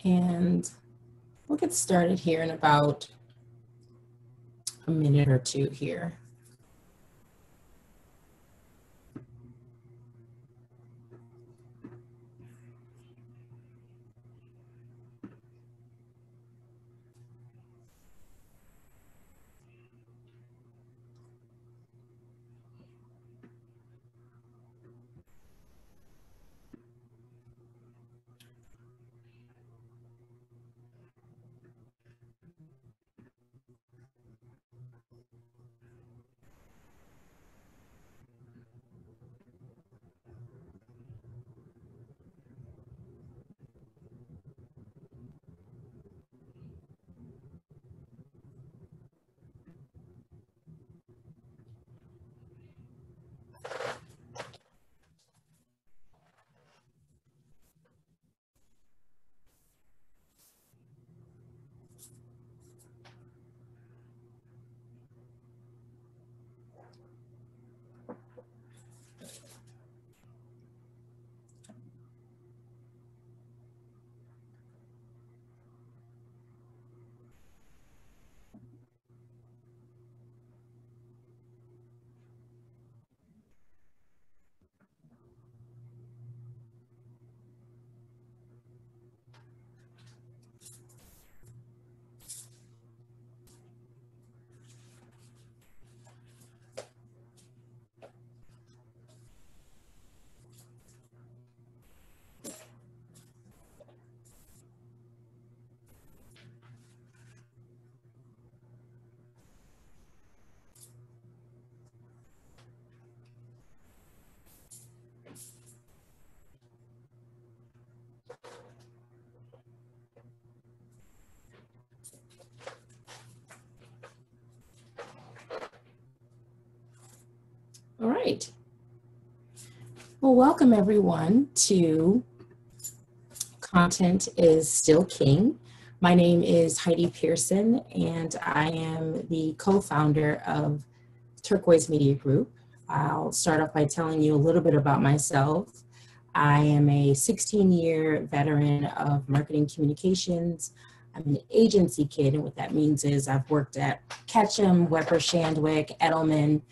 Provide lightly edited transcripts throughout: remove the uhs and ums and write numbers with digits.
And we'll get started here in about a minute or two here. All right. Well, welcome everyone to Content is Still King. My name is Heidi Pearson, and I am the co-founder of Turquoise Media Group. I'll start off by telling you a little bit about myself. I am a 16-year veteran of marketing communications. I'm an agency kid, and what that means is I've worked at Ketchum, Weber Shandwick, Edelman,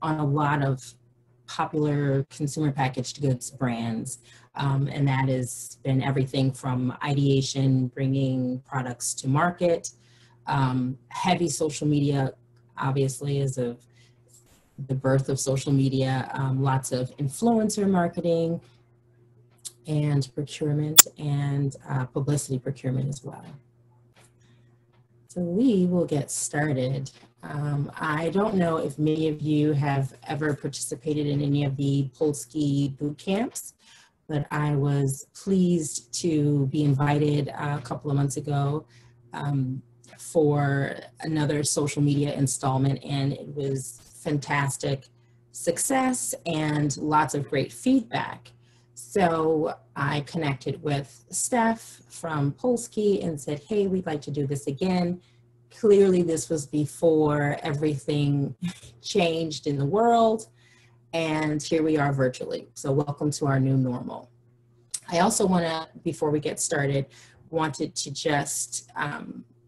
on a lot of popular consumer packaged goods brands. And that has been everything from ideation, bringing products to market, heavy social media, obviously, as of the birth of social media, lots of influencer marketing and procurement and publicity procurement as well. So we will get started. I don't know if many of you have ever participated in any of the Polsky boot camps, but I was pleased to be invited a couple of months ago for another social media installment, and it was fantastic success and lots of great feedback. So I connected with Steph from Polsky and said, hey, we'd like to do this again. Clearly this was before everything changed in the world, and here we are virtually. So welcome to our new normal. I also want to, before we get started, wanted to just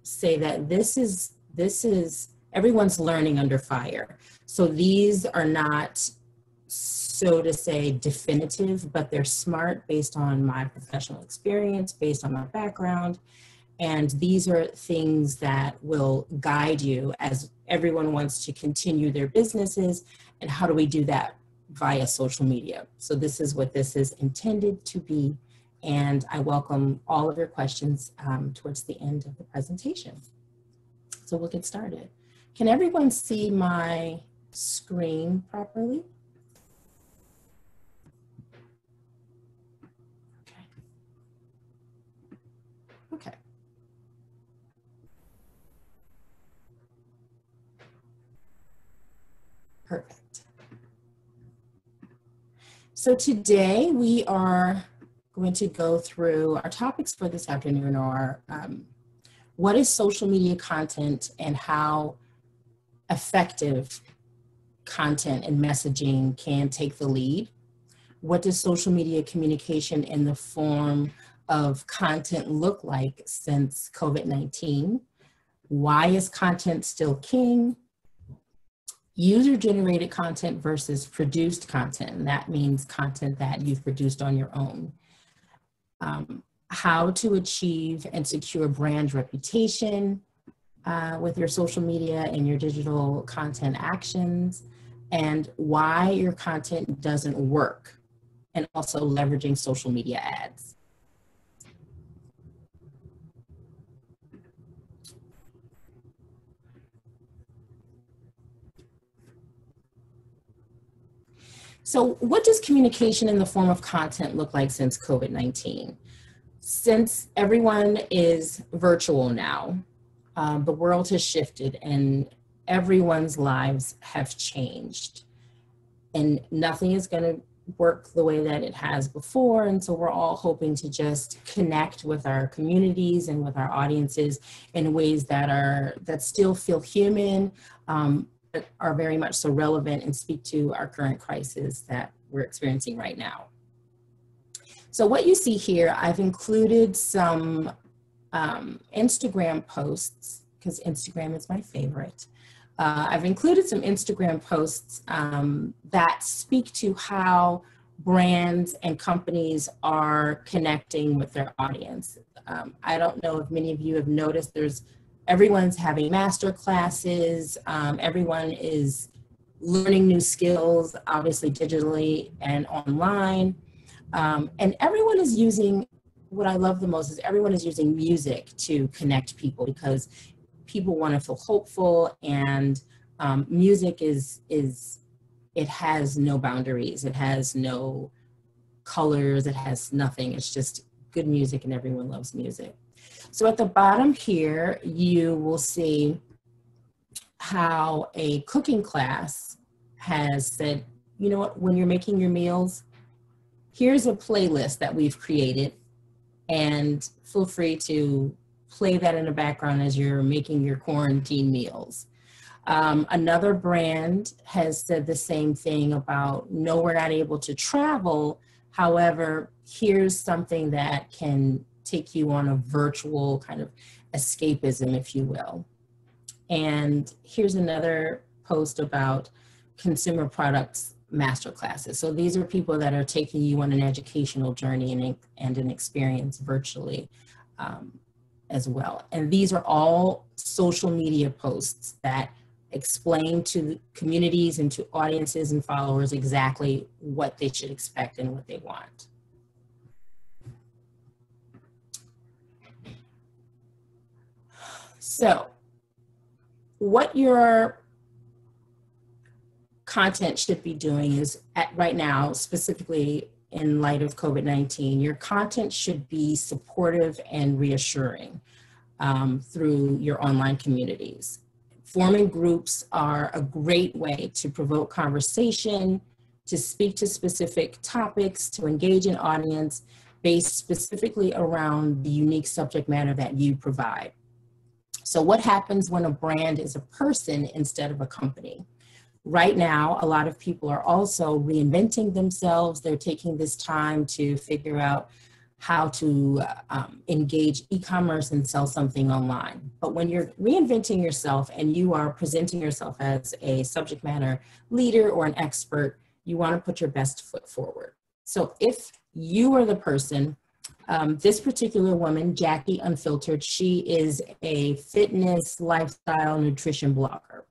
say that this is everyone's learning under fire. So these are not, so to say, definitive, but they're smart based on my professional experience, based on my background. And these are things that will guide you as everyone wants to continue their businesses. And how do we do that via social media? So this is what this is intended to be. And I welcome all of your questions towards the end of the presentation. So we'll get started. Can everyone see my screen properly? Okay. Okay. Perfect. So today we are going to go through our topics for this afternoon are what is social media content and how effective content and messaging can take the lead? What does social media communication in the form of content look like since COVID-19? Why is content still king? User-generated content versus produced content, and that means content that you've produced on your own. How to achieve and secure brand reputation with your social media and your digital content actions, and why your content doesn't work, and also leveraging social media ads. So what does communication in the form of content look like since COVID-19? Since everyone is virtual now, the world has shifted and everyone's lives have changed. And nothing is going to work the way that it has before. And so we're all hoping to just connect with our communities and with our audiences in ways that still feel human, but are very much so relevant and speak to our current crisis that we're experiencing right now. So what you see here, I've included some Instagram posts, because Instagram is my favorite. I've included some Instagram posts that speak to how brands and companies are connecting with their audience. I don't know if many of you have noticed everyone's having master classes, everyone is learning new skills, obviously digitally and online. And everyone is using, what I love the most is everyone is using music to connect people, because people want to feel hopeful, and music it has no boundaries, it has no colors, it has nothing. It's just good music and everyone loves music. So at the bottom here, you will see how a cooking class has said, you know what, when you're making your meals, here's a playlist that we've created, and feel free to play that in the background as you're making your quarantine meals. Another brand has said the same thing about, no, we're not able to travel. However, here's something that can take you on a virtual kind of escapism, if you will. And here's another post about consumer products masterclasses. So these are people that are taking you on an educational journey and an experience virtually as well. And these are all social media posts that explain to communities and to audiences and followers exactly what they should expect and what they want. So what your content should be doing is, right now, specifically in light of COVID-19, your content should be supportive and reassuring through your online communities. Forming groups are a great way to provoke conversation, to speak to specific topics, to engage an audience based specifically around the unique subject matter that you provide. So what happens when a brand is a person instead of a company? Right now, a lot of people are also reinventing themselves. They're taking this time to figure out how to engage e-commerce and sell something online. But when you're reinventing yourself and you are presenting yourself as a subject matter leader or an expert, you want to put your best foot forward. So if you are the person, this particular woman, Jackie Unfiltered, she is a fitness, lifestyle, nutrition blogger.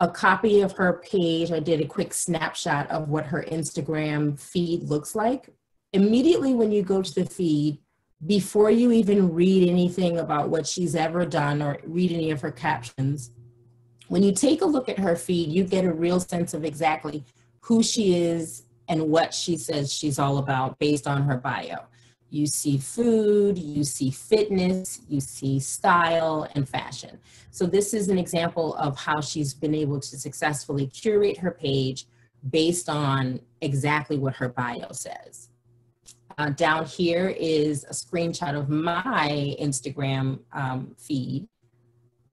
A copy of her page, I did a quick snapshot of what her Instagram feed looks like. Immediately when you go to the feed, before you even read anything about what she's ever done or read any of her captions, when you take a look at her feed, you get a real sense of exactly who she is and what she says she's all about based on her bio. You see food, you see fitness, you see style and fashion. So this is an example of how she's been able to successfully curate her page based on exactly what her bio says. Down here is a screenshot of my Instagram feed.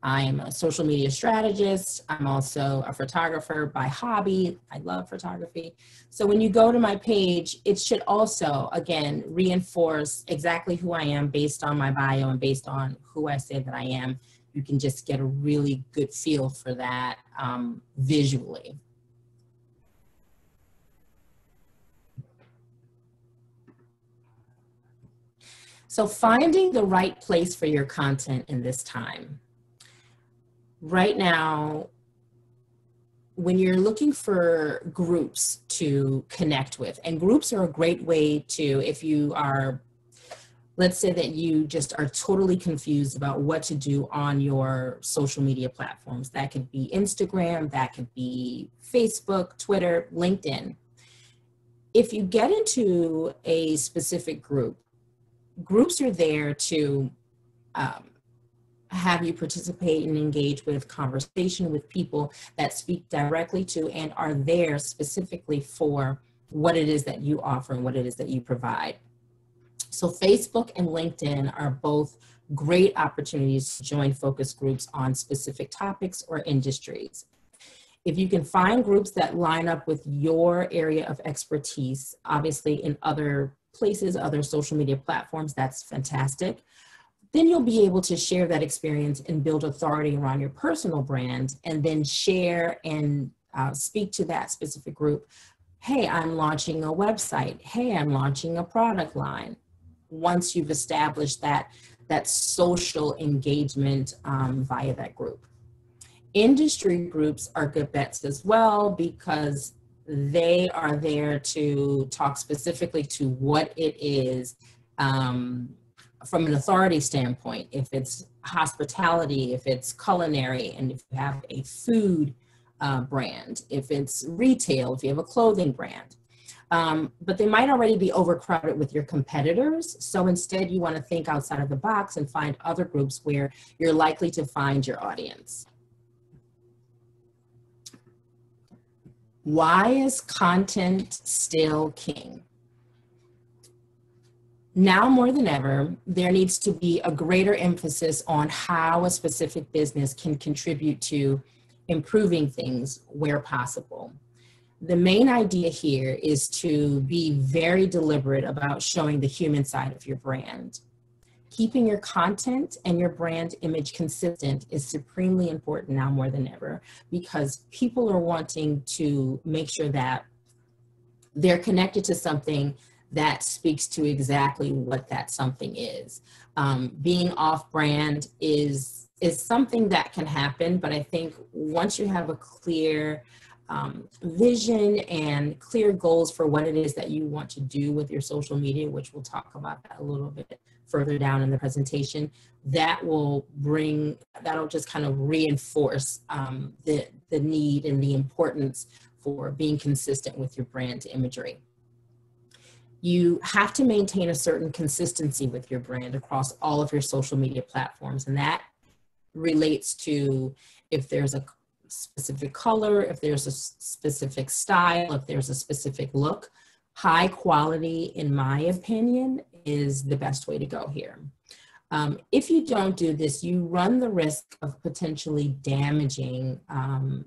I am a social media strategist. I'm also a photographer by hobby. I love photography. So when you go to my page, it should also, again, reinforce exactly who I am based on my bio and based on who I say that I am. You can just get a really good feel for that visually. So finding the right place for your content in this time. Right now, when you're looking for groups to connect with, and groups are a great way to, if you are, let's say that you just are totally confused about what to do on your social media platforms. That could be Instagram, that could be Facebook, Twitter, LinkedIn. If you get into a specific group, groups are there to have you participate and engage with conversation with people that speak directly to and are there specifically for what it is that you offer and what it is that you provide. So Facebook and LinkedIn are both great opportunities to join focus groups on specific topics or industries. If you can find groups that line up with your area of expertise, obviously in other places, other social media platforms, that's fantastic. Then you'll be able to share that experience and build authority around your personal brand, and then share and speak to that specific group. Hey, I'm launching a website. Hey, I'm launching a product line. Once you've established that social engagement via that group. Industry groups are good bets as well because they are there to talk specifically to what it is from an authority standpoint. If it's hospitality, if it's culinary, and if you have a food brand, if it's retail, if you have a clothing brand. But they might already be overcrowded with your competitors. So instead you want to think outside of the box and find other groups where you're likely to find your audience. Why is content still king? Now more than ever, there needs to be a greater emphasis on how a specific business can contribute to improving things where possible. The main idea here is to be very deliberate about showing the human side of your brand. Keeping your content and your brand image consistent is supremely important now more than ever, because people are wanting to make sure that they're connected to something that speaks to exactly what that something is. Being off-brand is something that can happen, but I think once you have a clear vision and clear goals for what it is that you want to do with your social media, which we'll talk about that a little bit further down in the presentation, that'll just kind of reinforce the need and the importance for being consistent with your brand imagery. You have to maintain a certain consistency with your brand across all of your social media platforms, and that relates to if there's a specific color, if there's a specific style, if there's a specific look. High quality, in my opinion, is the best way to go here. If you don't do this, you run the risk of potentially damaging an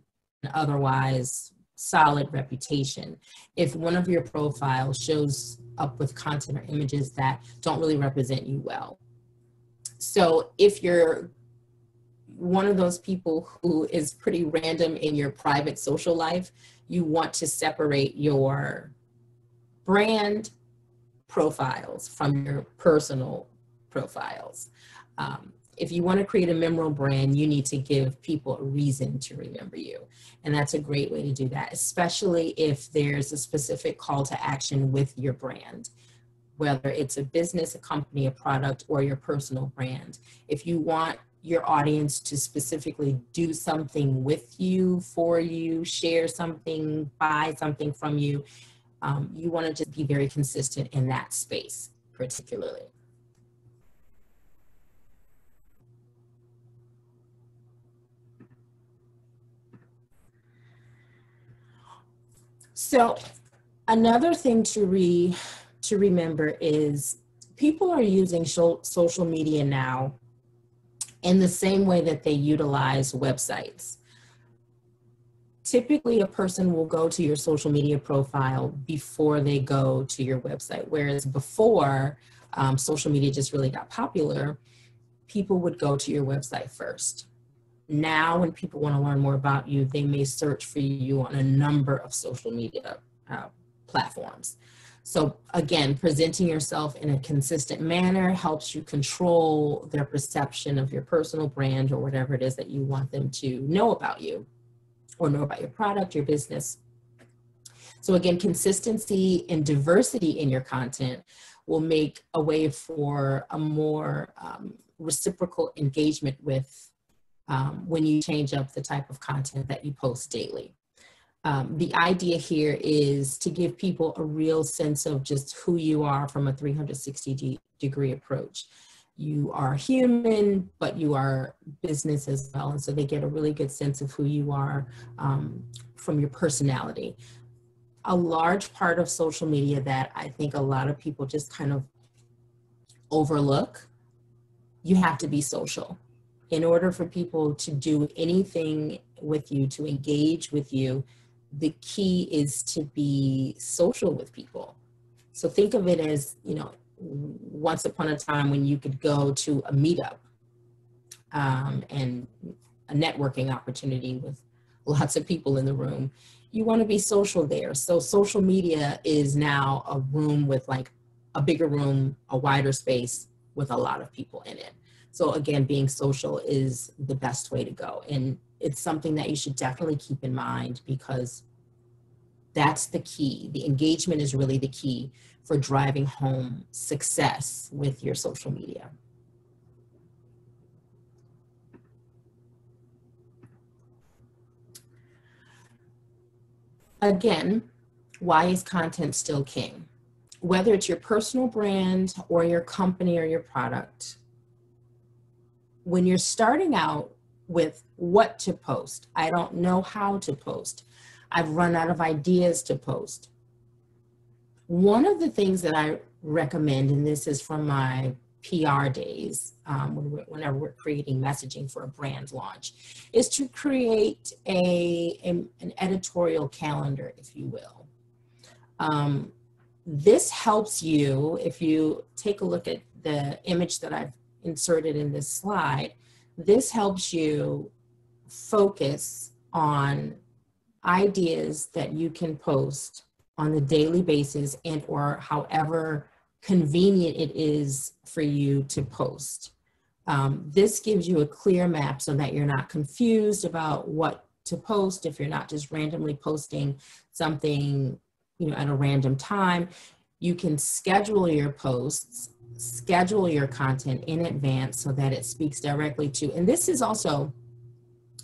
otherwise solid reputation if one of your profiles shows up with content or images that don't really represent you well. So if you're one of those people who is pretty random in your private social life, you want to separate your brand profiles from your personal profiles. If you want to create a memorable brand, you need to give people a reason to remember you. And that's a great way to do that, especially if there's a specific call to action with your brand, whether it's a business, a company, a product, or your personal brand. If you want your audience to specifically do something with you, for you, share something, buy something from you, you want to just be very consistent in that space, particularly. So another thing to remember is people are using social media now in the same way that they utilize websites. Typically, a person will go to your social media profile before they go to your website, whereas before social media just really got popular, people would go to your website first. Now, when people want to learn more about you, they may search for you on a number of social media platforms. So again, presenting yourself in a consistent manner helps you control their perception of your personal brand or whatever it is that you want them to know about you or know about your product, your business. So again, consistency and diversity in your content will make a way for a more reciprocal engagement with when you change up the type of content that you post daily. The idea here is to give people a real sense of just who you are from a 360-degree approach. You are human, but you are business as well. And so they get a really good sense of who you are from your personality. A large part of social media that I think a lot of people just kind of overlook, you have to be social. In order for people to do anything with you, to engage with you, the key is to be social with people. So think of it as, you know, once upon a time when you could go to a meetup and a networking opportunity with lots of people in the room. You want to be social there. So social media is now a room with like a bigger room, a wider space with a lot of people in it. So again, being social is the best way to go. And it's something that you should definitely keep in mind because that's the key. The engagement is really the key for driving home success with your social media. Again, why is content still king? Whether it's your personal brand or your company or your product, when you're starting out with what to post, I don't know how to post, I've run out of ideas to post. One of the things that I recommend, and this is from my PR days, whenever we're creating messaging for a brand launch, is to create an editorial calendar, if you will. This helps you, if you take a look at the image that I've inserted in this slide, this helps you focus on ideas that you can post on a daily basis and or however convenient it is for you to post. This gives you a clear map so that you're not confused about what to post if you're not just randomly posting something, you know, at a random time. You can schedule your posts, schedule your content in advance so that it speaks directly to, and this is also,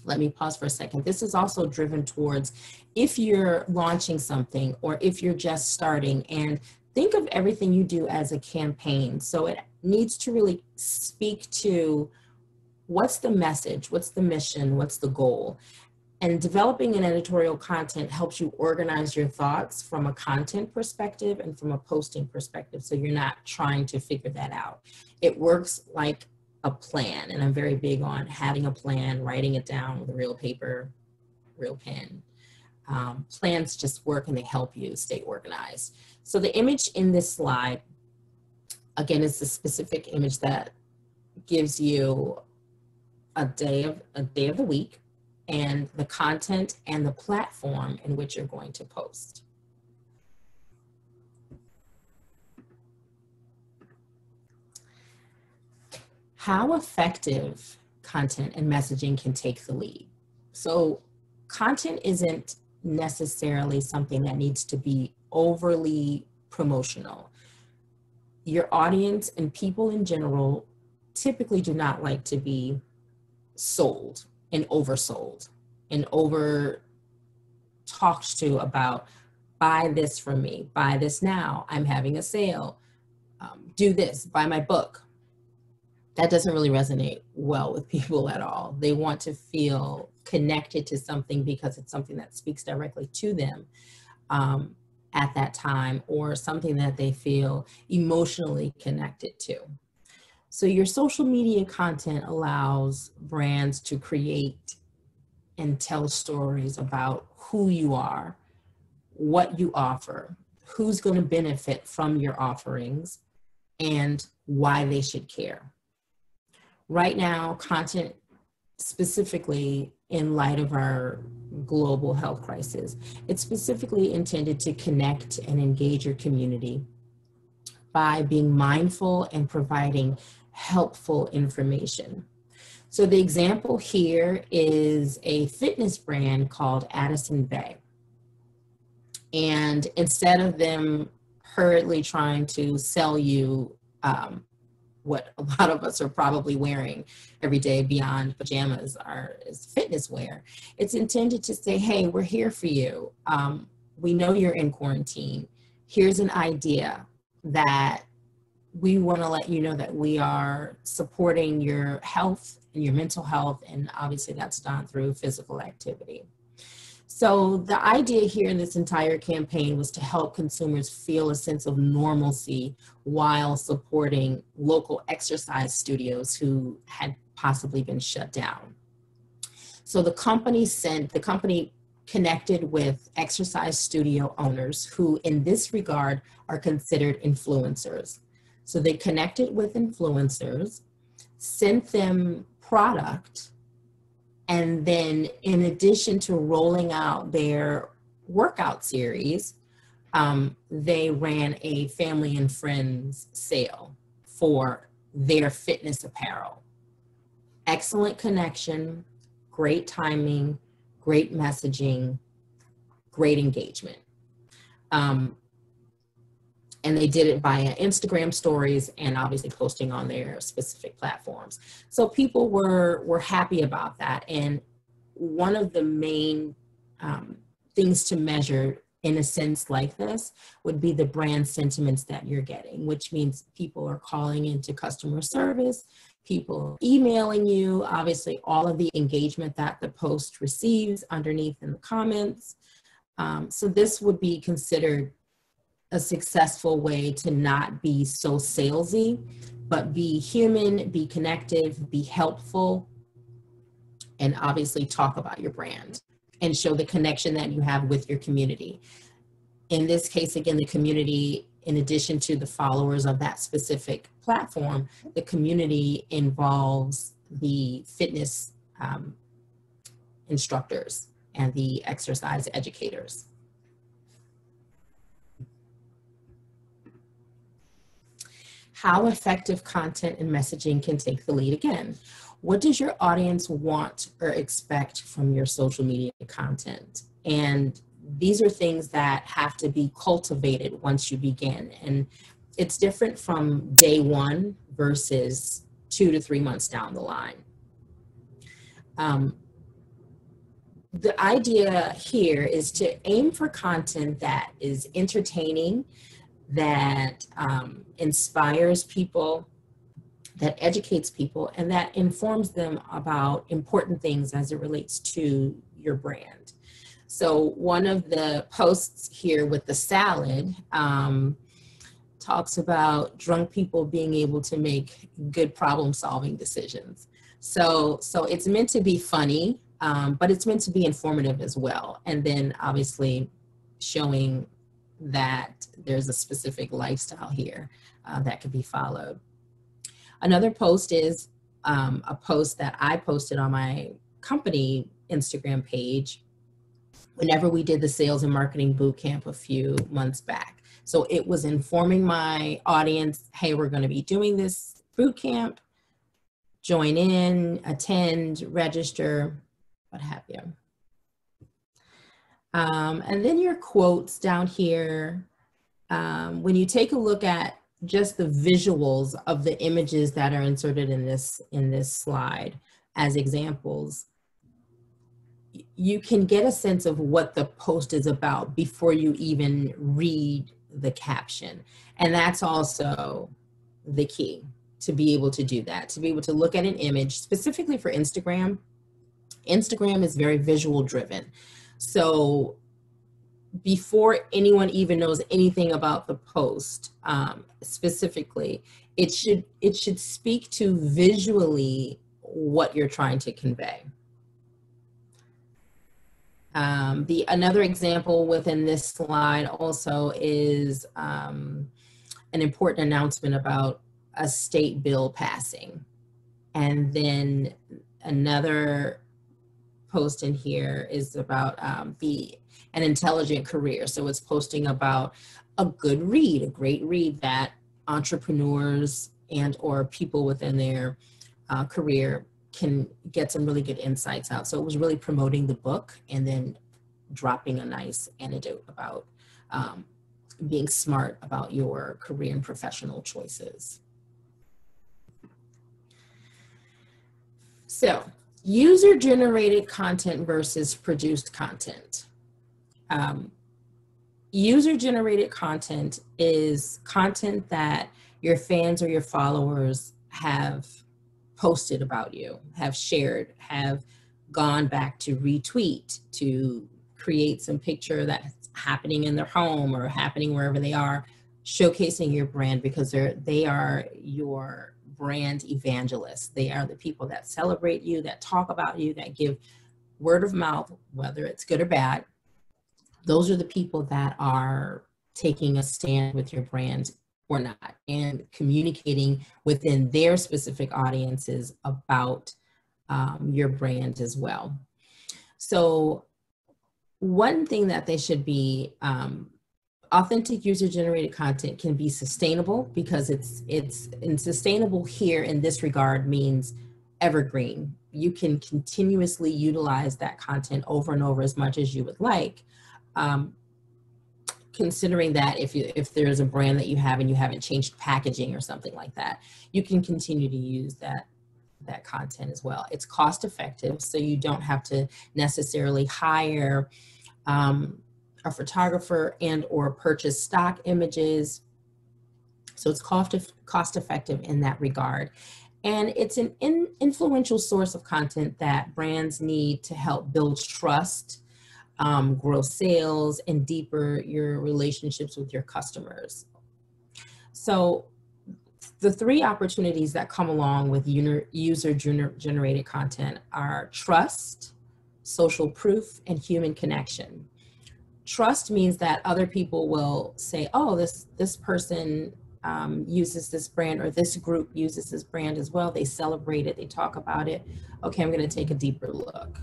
let me pause for a second. This is also driven towards if you're launching something or if you're just starting, and think of everything you do as a campaign. So it needs to really speak to what's the message, what's the mission, what's the goal. And developing an editorial content helps you organize your thoughts from a content perspective and from a posting perspective. So you're not trying to figure that out. It works like a plan. And I'm very big on having a plan, writing it down with a real paper, real pen. Plans just work and they help you stay organized. So the image in this slide, again, is the specific image that gives you a day of the week and the content and the platform in which you're going to post. How effective content and messaging can take the lead. So content isn't necessarily something that needs to be overly promotional. Your audience and people in general typically do not like to be sold and oversold and over talked to about, buy this from me, buy this now, I'm having a sale, do this, buy my book. That doesn't really resonate well with people at all. They want to feel connected to something because it's something that speaks directly to them at that time, or something that they feel emotionally connected to. So your social media content allows brands to create and tell stories about who you are, what you offer, who's going to benefit from your offerings, and why they should care. Right now, content specifically in light of our global health crisis, it's specifically intended to connect and engage your community by being mindful and providing helpful information. So the example here is a fitness brand called Addison Bay. And instead of them hurriedly trying to sell you what a lot of us are probably wearing every day beyond pajamas is fitness wear, it's intended to say, hey, we're here for you. We know you're in quarantine. Here's an idea that we want to let you know that we are supporting your health and your mental health, and obviously that's done through physical activity. So the idea here in this entire campaign was to help consumers feel a sense of normalcy while supporting local exercise studios who had possibly been shut down. So the company connected with exercise studio owners who in this regard are considered influencers. So they connected with influencers, sent them product, and then in addition to rolling out their workout series, they ran a family and friends sale for their fitness apparel. Excellent connection, great timing, great messaging, great engagement. And they did it via Instagram stories and obviously posting on their specific platforms. So people were happy about that. And one of the main things to measure in a sense like this would be the brand sentiments that you're getting, which means people are calling into customer service, people emailing you, obviously all of the engagement that the post receives underneath in the comments. So this would be considered a successful way to not be so salesy, but be human, be connective, be helpful, and obviously talk about your brand and show the connection that you have with your community. In this case, again, the community, in addition to the followers of that specific platform, the community involves the fitness instructors and the exercise educators. How effective content and messaging can take the lead again. What does your audience want or expect from your social media content? And these are things that have to be cultivated once you begin. And it's different from day one versus 2 to 3 months down the line. The idea here is to aim for content that is entertaining, that inspires people, that educates people, and that informs them about important things as it relates to your brand. So one of the posts here with the salad talks about drunk people being able to make good problem-solving decisions. So it's meant to be funny, but it's meant to be informative as well. And then obviously showing that there's a specific lifestyle here that could be followed. Another post is a post that I posted on my company Instagram page whenever we did the sales and marketing boot camp a few months back. So it was informing my audience, hey, we're going to be doing this boot camp, join in, attend, register, what have you. And then your quotes down here, when you take a look at just the visuals of the images that are inserted in this slide as examples, you can get a sense of what the post is about before you even read the caption. And that's also the key, to be able to do that, to be able to look at an image specifically for Instagram. Instagram is very visual driven. So before anyone even knows anything about the post, specifically, it should speak to visually what you're trying to convey. Another example within this slide also is an important announcement about a state bill passing. And then another post in here is about an intelligent career. So it's posting about a good read, a great read that entrepreneurs and or people within their career can get some really good insights out. So it was really promoting the book and then dropping a nice anecdote about being smart about your career and professional choices. So, user-generated content versus produced content. User-generated content is content that your fans or your followers have posted about you, have shared, have gone back to retweet, to create some picture that's happening in their home or happening wherever they are, showcasing your brand, because they are your brand evangelists. They are the people that celebrate you, that talk about you, that give word of mouth, whether it's good or bad. Those are the people that are taking a stand with your brand or not, and communicating within their specific audiences about your brand as well. So one thing that they should be, authentic user-generated content can be sustainable, because it's sustainable here in this regard means evergreen. You can continuously utilize that content over and over as much as you would like. Considering that if there's a brand that you have and you haven't changed packaging or something like that, you can continue to use that content as well. It's cost effective, so you don't have to necessarily hire a photographer and or purchase stock images. So it's cost effective in that regard. And it's an influential source of content that brands need to help build trust, grow sales, and deeper your relationships with your customers. So the three opportunities that come along with user-generated content are trust, social proof, and human connection. Trust means that other people will say, oh, this person uses this brand, or this group uses this brand as well. They celebrate it, they talk about it. Okay, I'm gonna take a deeper look.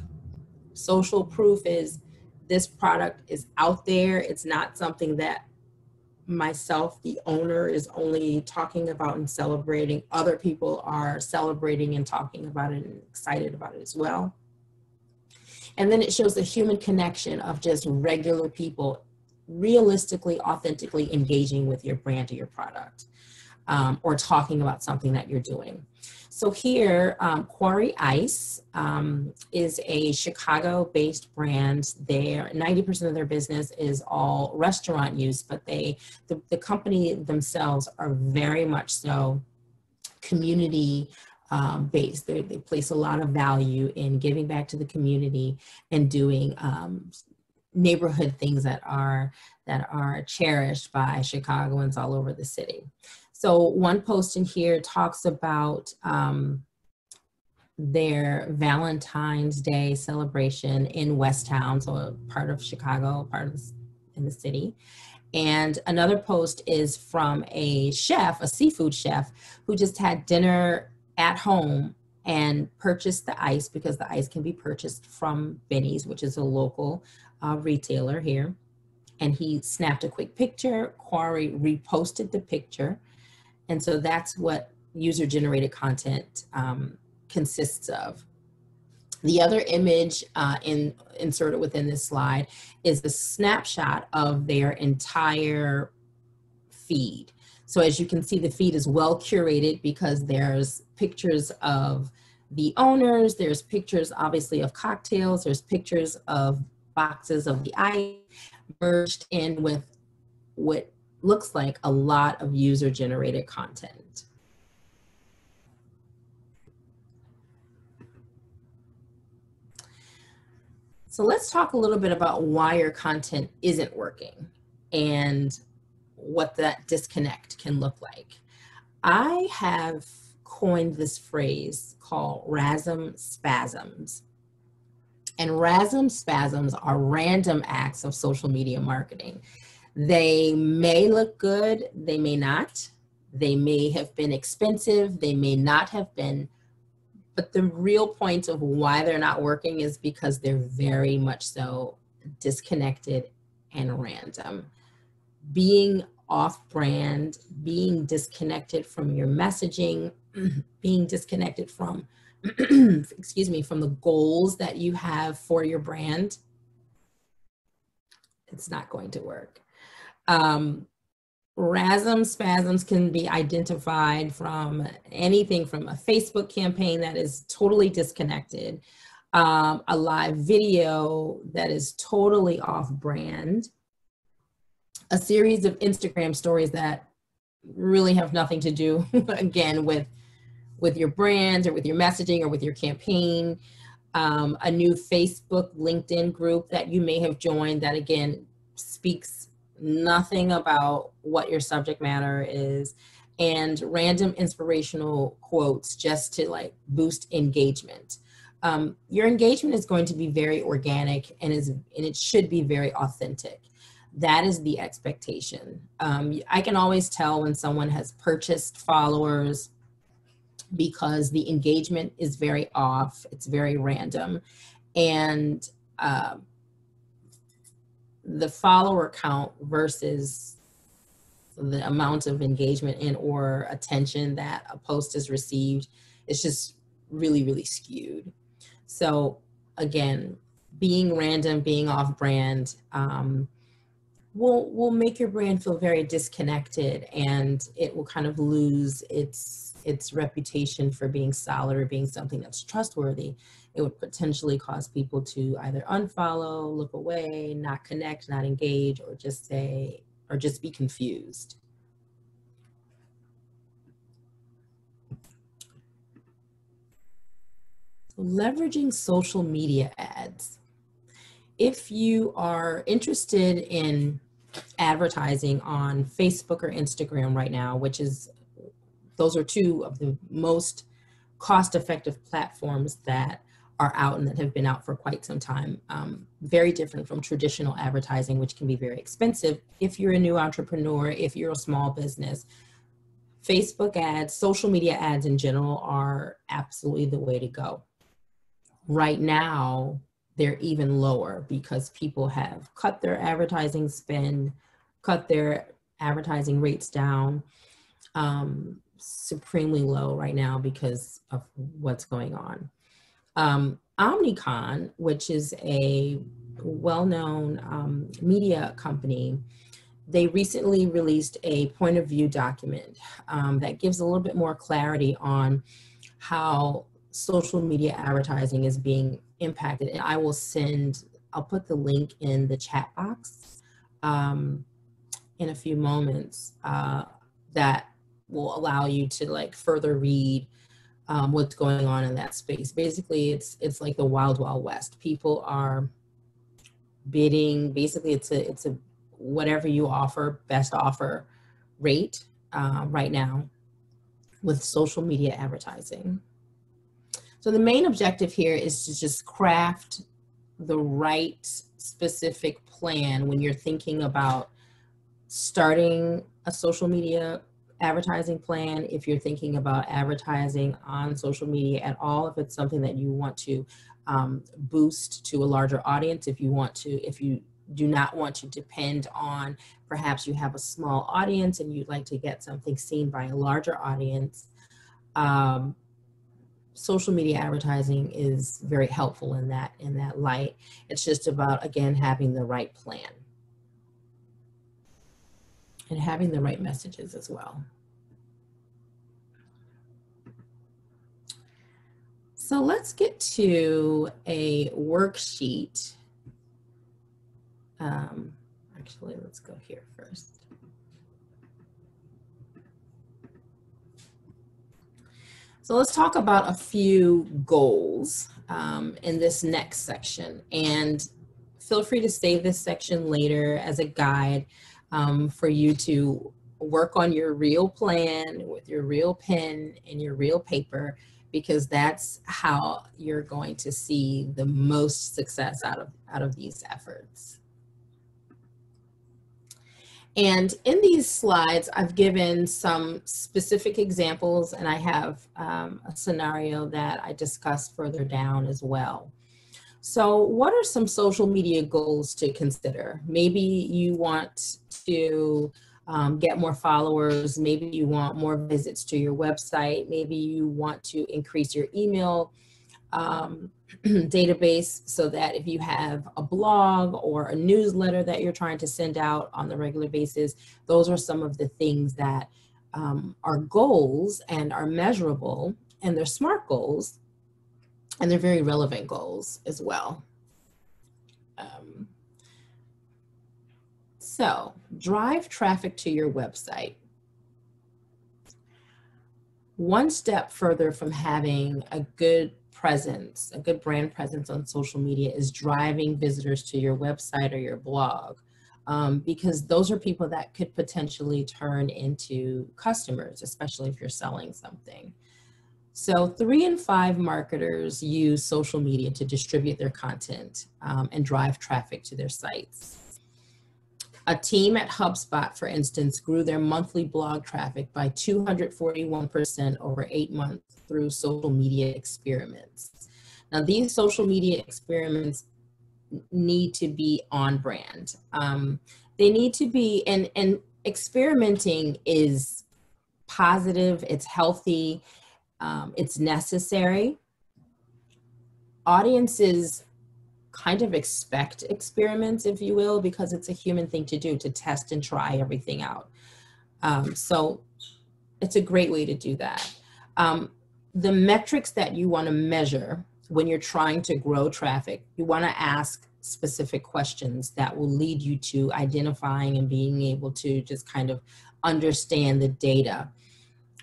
Social proof is this product is out there. It's not something that myself, the owner, is only talking about and celebrating. Other people are celebrating and talking about it and excited about it as well. And then it shows the human connection of just regular people realistically, authentically engaging with your brand or your product, or talking about something that you're doing. So here, Quarry Ice is a Chicago-based brand. 90% of their business is all restaurant use, but the company themselves are very much so community based. They place a lot of value in giving back to the community and doing neighborhood things that are cherished by Chicagoans all over the city. So one post in here talks about their Valentine's Day celebration in Westtown, so a part of Chicago, in the city. And another post is from a chef, a seafood chef, who just had dinner at home and purchased the ice, because the ice can be purchased from Benny's, which is a local retailer here. And he snapped a quick picture. Quarry reposted the picture. And so that's what user-generated content consists of. The other image inserted within this slide is the snapshot of their entire feed. So as you can see, the feed is well curated, because there's pictures of the owners, there's pictures obviously of cocktails, there's pictures of boxes of the ice, merged in with what looks like a lot of user-generated content. So let's talk a little bit about why your content isn't working and what that disconnect can look like. I have coined this phrase called RASM spasms. And RASM spasms are random acts of social media marketing. They may look good, they may not. They may have been expensive, they may not have been. But the real point of why they're not working is because they're very much so disconnected and random. Being off brand, being disconnected from your messaging, being disconnected from, excuse me, from the goals that you have for your brand, it's not going to work. RASM spasms can be identified from anything from a Facebook campaign that is totally disconnected, a live video that is totally off brand, a series of Instagram stories that really have nothing to do, again, with your brand or with your messaging or with your campaign, a new Facebook, LinkedIn group that you may have joined that, again, speaks nothing about what your subject matter is, and random inspirational quotes just to like boost engagement. Your engagement is going to be very organic and it should be very authentic. That is the expectation. I can always tell when someone has purchased followers because the engagement is very off, it's very random, and the follower count versus the amount of engagement and or attention that a post has received is just really, really skewed. So again, being random, being off brand, will make your brand feel very disconnected, and it will kind of lose its reputation for being solid or being something that's trustworthy. It would potentially cause people to either unfollow, look away, not connect, not engage, or just be confused. Leveraging social media ads. If you are interested in advertising on Facebook or Instagram right now, those are two of the most cost-effective platforms that are out and that have been out for quite some time. Very different from traditional advertising, which can be very expensive if you're a new entrepreneur, if you're a small business. Facebook ads, social media ads in general, are absolutely the way to go. Right now, they're even lower because people have cut their advertising spend, cut their advertising rates down, supremely low right now because of what's going on. Omnicom, which is a well-known media company, they recently released a point of view document that gives a little bit more clarity on how social media advertising is being impacted. And I'll put the link in the chat box in a few moments that will allow you to like further read what's going on in that space. Basically, it's like the wild, wild west. People are bidding. Basically, it's a whatever you offer, best offer rate right now with social media advertising. So the main objective here is to just craft the right specific plan when you're thinking about starting a social media advertising plan, if you're thinking about advertising on social media at all, if it's something that you want to boost to a larger audience, if you do not want to depend on, perhaps you have a small audience and you'd like to get something seen by a larger audience, social media advertising is very helpful in that light. It's just about, again, having the right plan and having the right messages as well. So let's get to a worksheet. Actually, let's go here first. So let's talk about a few goals in this next section. And feel free to save this section later as a guide for you to work on your real plan with your real pen and your real paper, because that's how you're going to see the most success out of these efforts. And in these slides, I've given some specific examples, and I have a scenario that I discussed further down as well. So what are some social media goals to consider? Maybe you want to get more followers. Maybe you want more visits to your website. Maybe you want to increase your email database, so that if you have a blog or a newsletter that you're trying to send out on the regular basis, those are some of the things that are goals and are measurable, and they're SMART goals, and they're very relevant goals as well. So drive traffic to your website. One step further from having a good presence, a good brand presence on social media, is driving visitors to your website or your blog, because those are people that could potentially turn into customers, especially if you're selling something. So 3 in 5 marketers use social media to distribute their content and drive traffic to their sites. A team at HubSpot, for instance, grew their monthly blog traffic by 241% over 8 months through social media experiments. Now, these social media experiments need to be on brand. They need to be, and experimenting is positive, it's healthy, it's necessary. Audiences kind of expect experiments, if you will, because it's a human thing to do, to test and try everything out. So it's a great way to do that. The metrics that you want to measure when you're trying to grow traffic, you want to ask specific questions that will lead you to identifying and being able to just kind of understand the data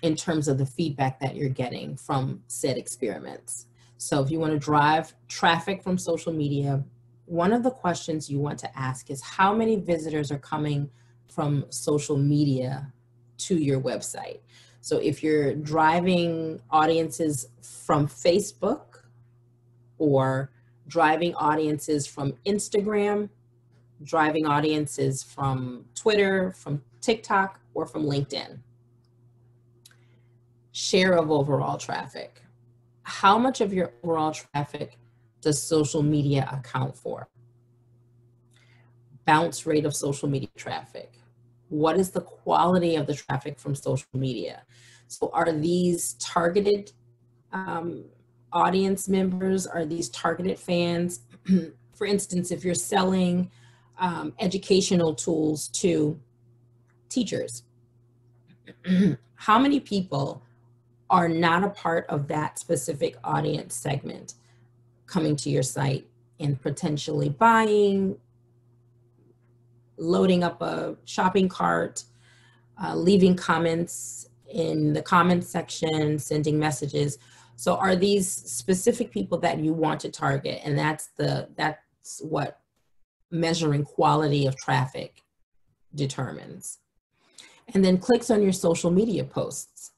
in terms of the feedback that you're getting from said experiments. So if you want to drive traffic from social media, one of the questions you want to ask is, how many visitors are coming from social media to your website? So if you're driving audiences from Facebook, or driving audiences from Instagram, driving audiences from Twitter, from TikTok, or from LinkedIn. Share of overall traffic. How much of your overall traffic does social media account for? Bounce rate of social media traffic. What is the quality of the traffic from social media? So are these targeted audience members? Are these targeted fans? For instance, if you're selling educational tools to teachers, how many people are not a part of that specific audience segment coming to your site and potentially buying, loading up a shopping cart, leaving comments in the comments section, sending messages? So are these specific people that you want to target? And that's what measuring quality of traffic determines. And then clicks on your social media posts.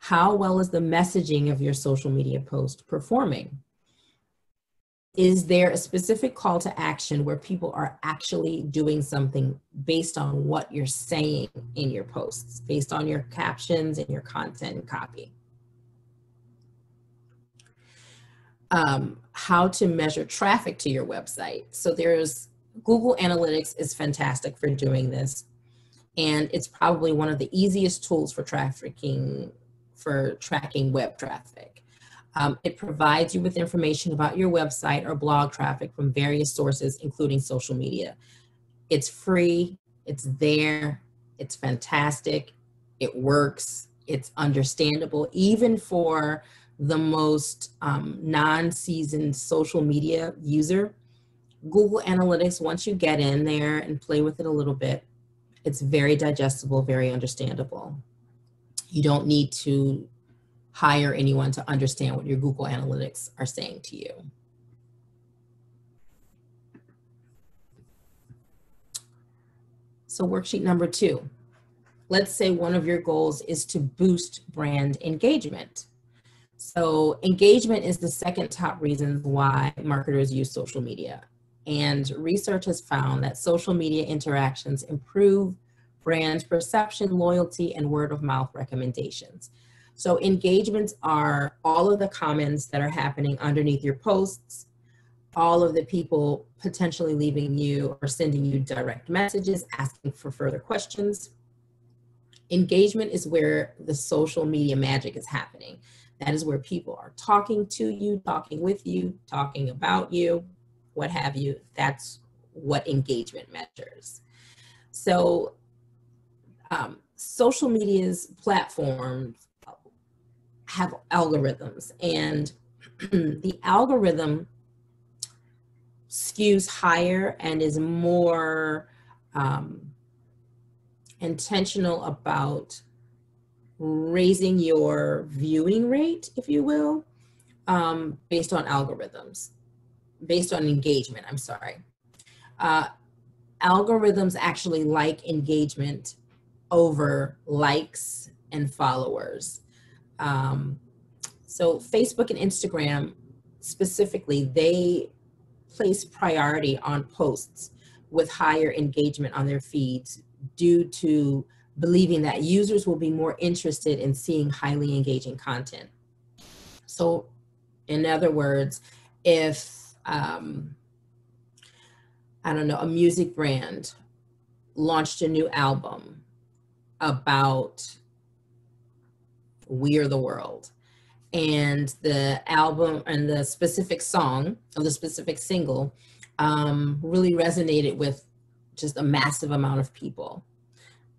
How well is the messaging of your social media post performing? Is there a specific call to action where people are actually doing something based on what you're saying in your posts, based on your captions and your content and copy? How to measure traffic to your website. So there's Google Analytics is fantastic for doing this. And it's probably one of the easiest tools for tracking web traffic. It provides you with information about your website or blog traffic from various sources, including social media. It's free, it's there, it's fantastic, it works, it's understandable, even for the most non-seasoned social media user. Google Analytics, once you get in there and play with it a little bit, it's very digestible, very understandable. You don't need to hire anyone to understand what your Google Analytics are saying to you. So worksheet number 2. Let's say one of your goals is to boost brand engagement. So engagement is the second top reason why marketers use social media. And research has found that social media interactions improve brand perception, loyalty, and word of mouth recommendations. So engagements are all of the comments that are happening underneath your posts, all of the people potentially leaving you or sending you direct messages, asking for further questions. Engagement is where the social media magic is happening. That is where people are talking to you, talking with you, talking about you, what have you. That's what engagement measures. So social media's platforms have algorithms, and the algorithm skews higher and is more intentional about raising your viewing rate, if you will, based on algorithms, based on engagement, I'm sorry. Algorithms actually like engagement over likes and followers. So Facebook and Instagram specifically, they place priority on posts with higher engagement on their feeds due to believing that users will be more interested in seeing highly engaging content. So in other words, if, I don't know, a music brand launched a new album about We Are the World, and the album and the specific song or the specific single really resonated with just a massive amount of people,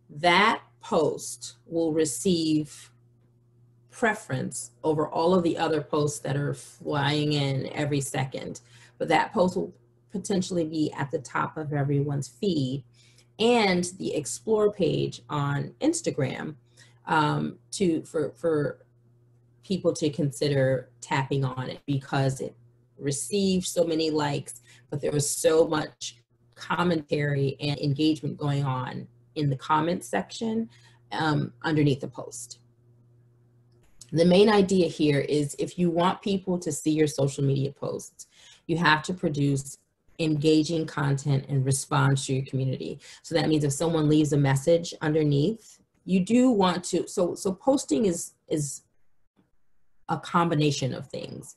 that post will receive preference over all of the other posts that are flying in every second. But that post will potentially be at the top of everyone's feed, and the explore page on Instagram for people to consider tapping on it because it received so many likes, but there was so much commentary and engagement going on in the comments section underneath the post. The main idea here is if you want people to see your social media posts, you have to produce engaging content and respond to your community. So that means if someone leaves a message underneath, you do want to, so posting is a combination of things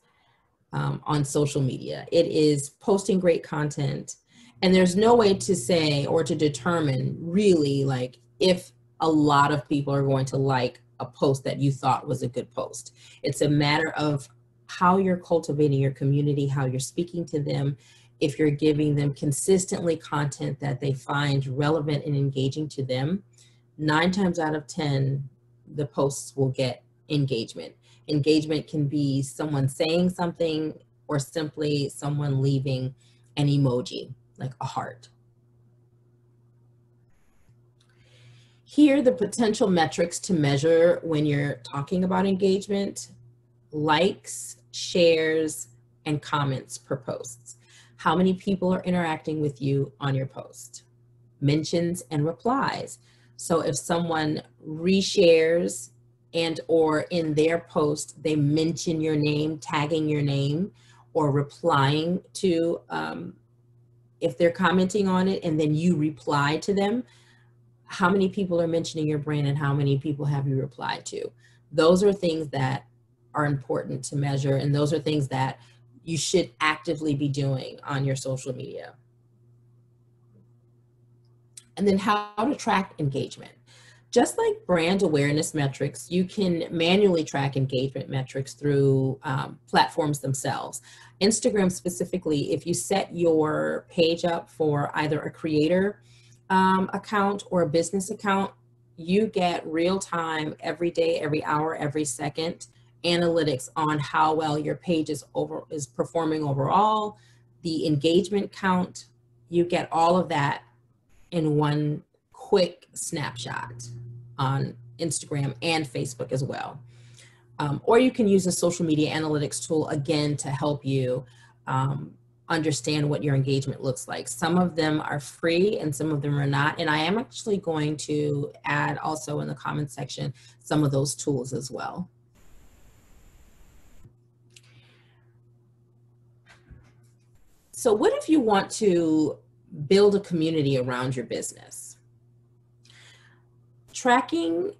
on social media. It is posting great content, and there's no way to say or to determine really like if a lot of people are going to like a post that you thought was a good post. It's a matter of how you're cultivating your community, how you're speaking to them, if you're giving them consistently content that they find relevant and engaging to them. 9 times out of 10, the posts will get engagement. Engagement can be someone saying something or simply someone leaving an emoji, like a heart. Here, the potential metrics to measure when you're talking about engagement: likes, shares, and comments per post. How many people are interacting with you on your post? Mentions and replies. So if someone reshares and or in their post, they mention your name, tagging your name, or replying to, if they're commenting on it and then you reply to them, how many people are mentioning your brand and how many people have you replied to? Those are things that are important to measure, and those are things that you should actively be doing on your social media. And then how to track engagement. Just like brand awareness metrics, you can manually track engagement metrics through platforms themselves. Instagram specifically, if you set your page up for either a creator account or a business account, you get real-time, every day, every hour, every second analytics on how well your page is performing overall, the engagement count. You get all of that in one quick snapshot on Instagram and Facebook as well. Or you can use a social media analytics tool, again, to help you understand what your engagement looks like. Some of them are free and some of them are not. And I am actually going to add also in the comment section some of those tools as well. So what if you want to build a community around your business? Tracking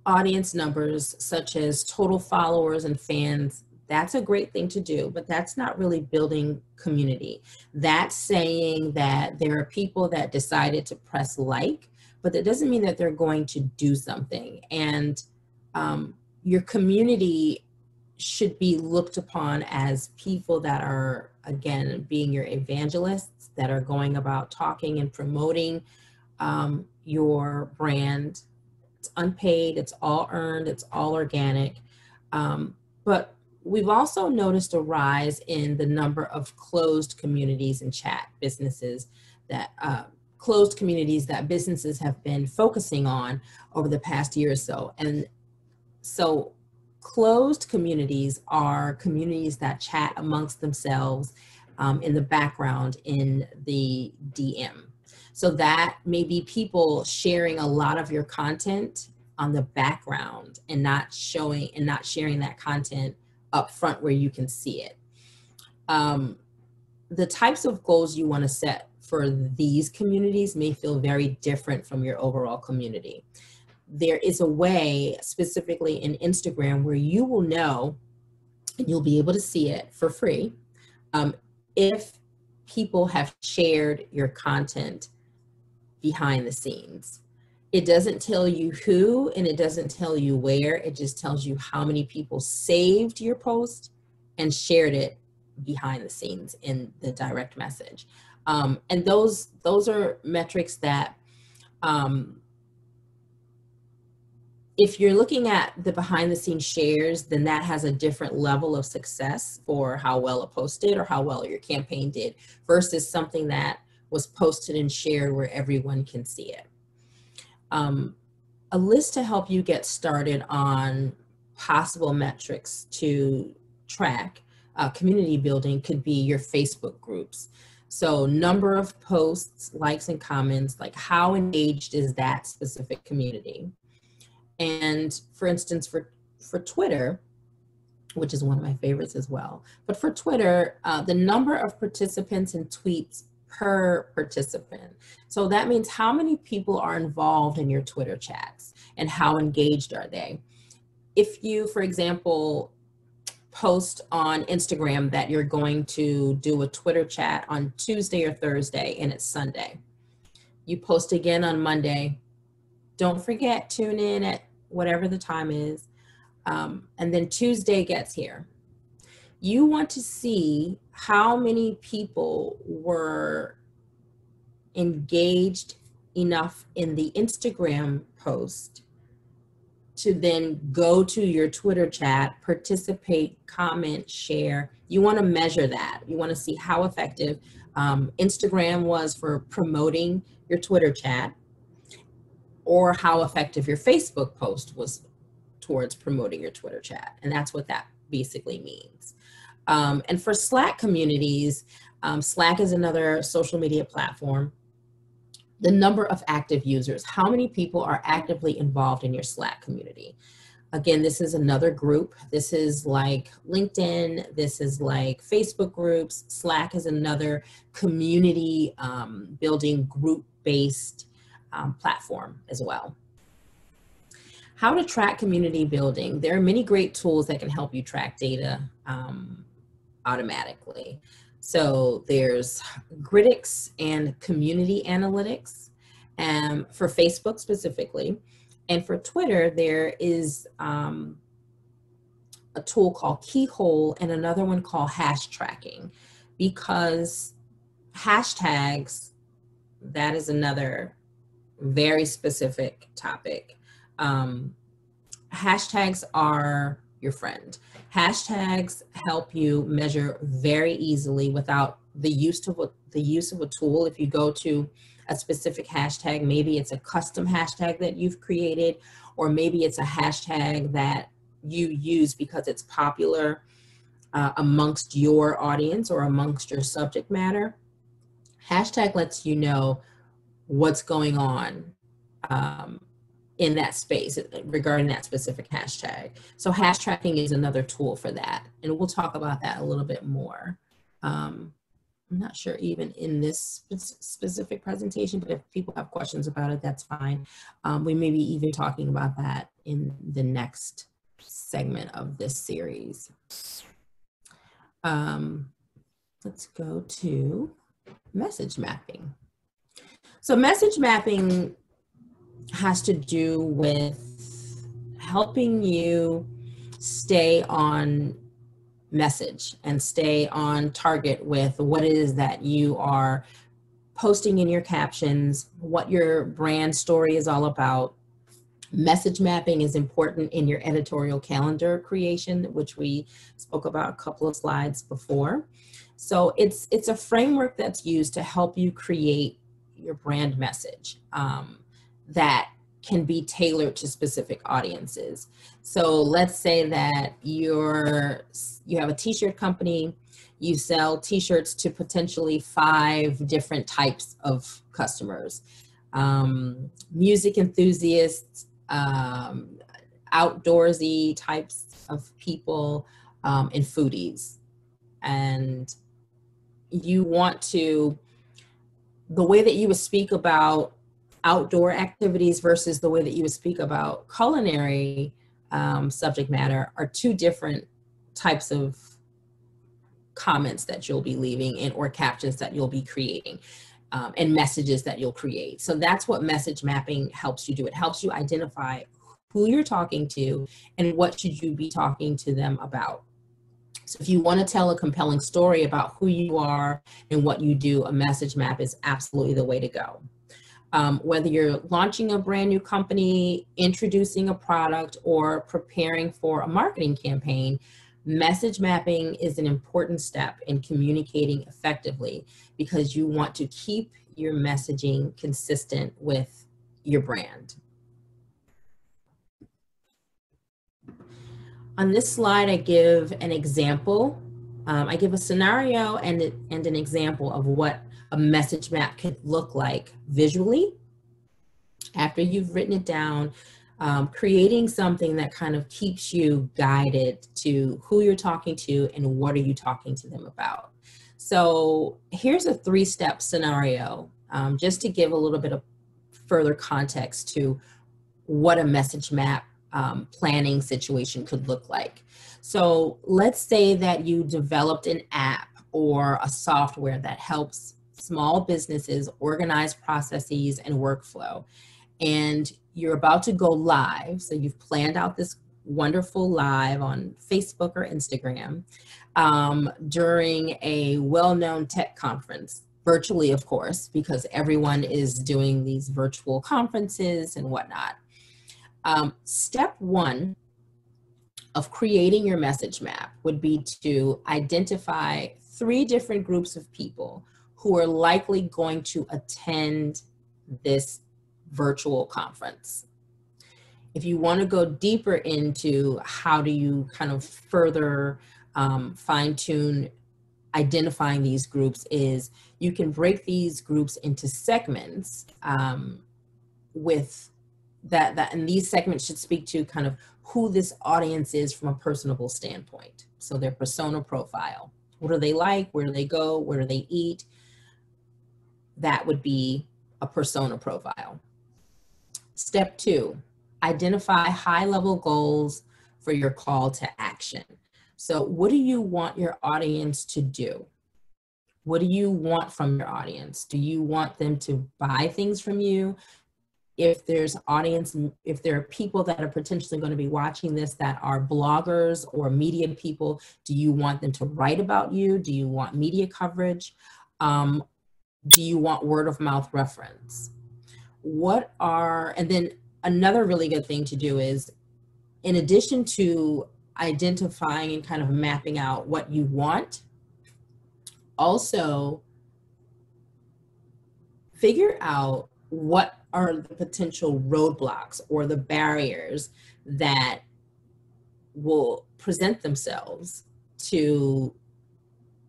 audience numbers such as total followers and fans, that's a great thing to do, but that's not really building community. That's saying that there are people that decided to press like, but that doesn't mean that they're going to do something. And your community should be looked upon as people that are, again, being your evangelists, that are going about talking and promoting your brand. It's unpaid, it's all earned, it's all organic. But we've also noticed a rise in the number of closed communities and chat businesses that closed communities that businesses have been focusing on over the past year or so. And so closed communities are communities that chat amongst themselves in the background in the DM. So that may be people sharing a lot of your content on the background and not showing and not sharing that content up front where you can see it. The types of goals you want to set for these communities may feel very different from your overall community. There is a way, specifically in Instagram, where you will know and you'll be able to see it for free if people have shared your content behind the scenes. It doesn't tell you who and it doesn't tell you where, it just tells you how many people saved your post and shared it behind the scenes in the direct message. And those are metrics that if you're looking at the behind the scenes shares, then that has a different level of success for how well it posted or how well your campaign did versus something that was posted and shared where everyone can see it. A list to help you get started on possible metrics to track community building could be your Facebook groups. So number of posts, likes, and comments, like how engaged is that specific community? And for instance, for Twitter, which is one of my favorites as well, but for Twitter, the number of participants and tweets per participant. So that means how many people are involved in your Twitter chats and how engaged are they? If you, for example, post on Instagram that you're going to do a Twitter chat on Tuesday or Thursday and it's Sunday, you post again on Monday, don't forget, tune in at whatever the time is, and then Tuesday gets here. You want to see how many people were engaged enough in the Instagram post to then go to your Twitter chat, participate, comment, share. You want to measure that. You want to see how effective Instagram was for promoting your Twitter chat, or how effective your Facebook post was towards promoting your Twitter chat. And that's what that basically means. And for Slack communities, Slack is another social media platform. The number of active users, how many people are actively involved in your Slack community? Again, this is another group. This is like LinkedIn, this is like Facebook groups. Slack is another community building group-based platform as well. How to track community building. There are many great tools that can help you track data automatically. So there's Gridix and Community Analytics for Facebook specifically. And for Twitter, there is a tool called Keyhole and another one called Hash Tracking, because hashtags, that is another very specific topic. Hashtags are your friend. Hashtags help you measure very easily without the use of a tool. If you go to a specific hashtag, maybe it's a custom hashtag that you've created, or maybe it's a hashtag that you use because it's popular amongst your audience or amongst your subject matter. Hashtag lets you know what's going on in that space regarding that specific hashtag. So hash tracking is another tool for that. And we'll talk about that a little bit more. I'm not sure even in this specific presentation, but if people have questions about it, that's fine. We may be even talking about that in the next segment of this series. Let's go to message mapping. So message mapping has to do with helping you stay on message and stay on target with what it is that you are posting in your captions, what your brand story is all about. Message mapping is important in your editorial calendar creation, which we spoke about a couple of slides before. So it's a framework that's used to help you create your brand message that can be tailored to specific audiences. So let's say that you have a t-shirt company, you sell t-shirts to potentially 5 different types of customers. Music enthusiasts, outdoorsy types of people, and foodies. And you want to, the way that you would speak about outdoor activities versus the way that you would speak about culinary subject matter are 2 different types of comments that you'll be leaving and or captions that you'll be creating and messages that you'll create. So that's what message mapping helps you do. It helps you identify who you're talking to and what should you be talking to them about. So if you want to tell a compelling story about who you are and what you do, a message map is absolutely the way to go. Whether you're launching a brand new company, introducing a product, or preparing for a marketing campaign, message mapping is an important step in communicating effectively because you want to keep your messaging consistent with your brand. On this slide, I give an example. I give a scenario and an example of what a message map could look like visually. After you've written it down, creating something that kind of keeps you guided to who you're talking to and what are you talking to them about. So here's a 3-step scenario, just to give a little bit of further context to what a message map planning situation could look like. So let's say that you developed an app or a software that helps small businesses organize processes and workflow, and you're about to go live. So you've planned out this wonderful live on Facebook or Instagram during a well-known tech conference, virtually, of course, because everyone is doing these virtual conferences and whatnot. Step 1 of creating your message map would be to identify 3 different groups of people who are likely going to attend this virtual conference. If you want to go deeper into how do you kind of further fine-tune identifying these groups, is you can break these groups into segments with that, and these segments should speak to kind of who this audience is from a personable standpoint. So their persona profile. What do they like? Where do they go? Where do they eat? That would be a persona profile. Step 2, identify high-level goals for your call to action. So what do you want your audience to do? What do you want from your audience? Do you want them to buy things from you? If there are people that are potentially going to be watching this that are bloggers or media people, do you want them to write about you? Do you want media coverage? Do you want word of mouth reference? And then another really good thing to do is, in addition to identifying and kind of mapping out what you want, also figure out what are the potential roadblocks or the barriers that will present themselves to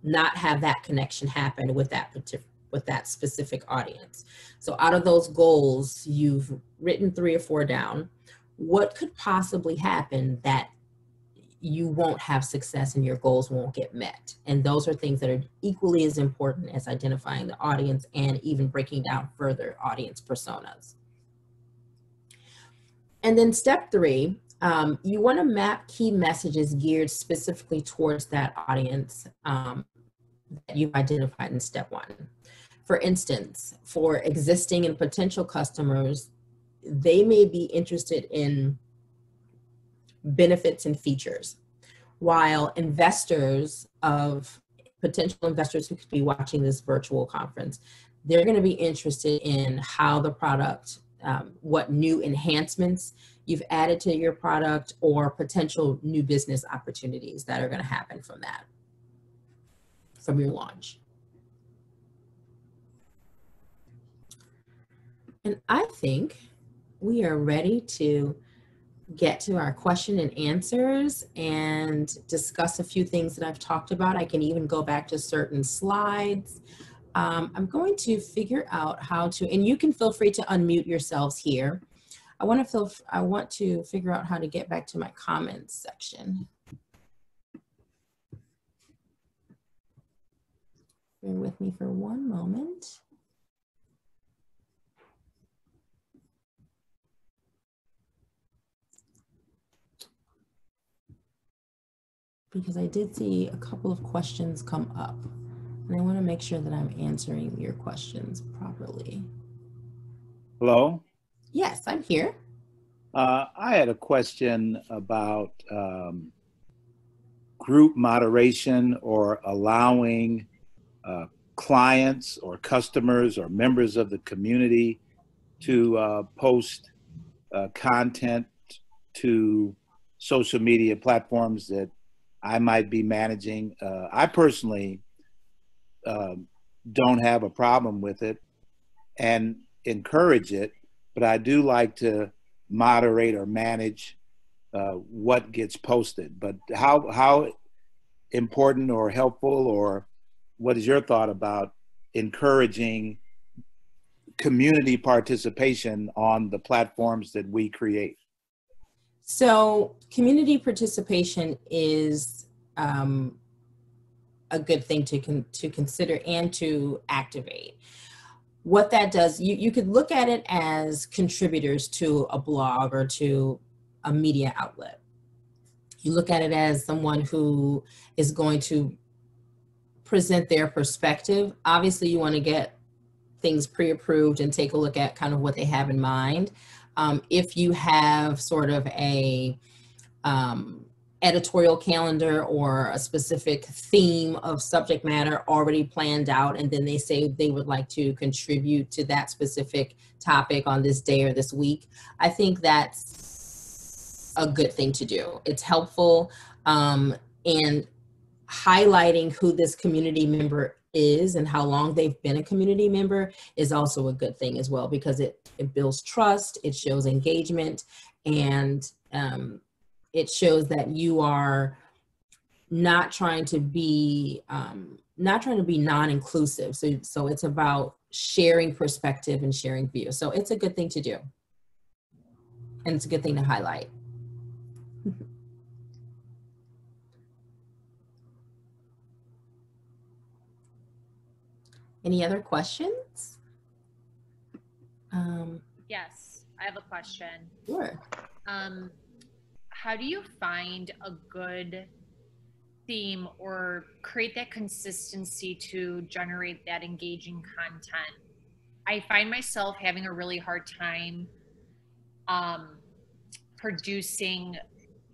not have that connection happen with that specific audience. So out of those goals, you've written 3 or 4 down. What could possibly happen that you won't have success and your goals won't get met? And those are things that are equally as important as identifying the audience and even breaking down further audience personas. And then step 3, you want to map key messages geared specifically towards that audience that you've identified in step 1. For instance, for existing and potential customers, they may be interested in benefits and features, while potential investors who could be watching this virtual conference, they're going to be interested in how the product, what new enhancements you've added to your product, or potential new business opportunities that are going to happen from that, from your launch. And I think we are ready to get to our question and answers and discuss a few things that I've talked about. I can even go back to certain slides. I'm going to figure out how to, and you can feel free to unmute yourselves here. I want to figure out how to get back to my comments section. Bear with me for one moment. Because I did see a couple of questions come up, and I want to make sure that I'm answering your questions properly. Hello? Yes, I'm here. I had a question about group moderation, or allowing clients or customers or members of the community to post content to social media platforms that I might be managing. I personally don't have a problem with it and encourage it, but I do like to moderate or manage what gets posted. But how important or helpful, or what is your thought about encouraging community participation on the platforms that we create? So community participation is a good thing to consider and to activate. What that does, you could look at it as contributors to a blog or to a media outlet. You look at it as someone who is going to present their perspective. Obviously, you want to get things pre-approved and take a look at kind of what they have in mind. If you have sort of a editorial calendar or a specific theme of subject matter already planned out, and then they say they would like to contribute to that specific topic on this day or this week, I think that's a good thing to do. It's helpful, and highlighting who this community member is and how long they've been a community member is also a good thing as well, because it builds trust, it shows engagement, and it shows that you are not trying to be non-inclusive. So it's about sharing perspective and sharing view. So it's a good thing to do, and it's a good thing to highlight. Any other questions? Yes, I have a question. Sure. How do you find a good theme or create that consistency to generate that engaging content? I find myself having a really hard time producing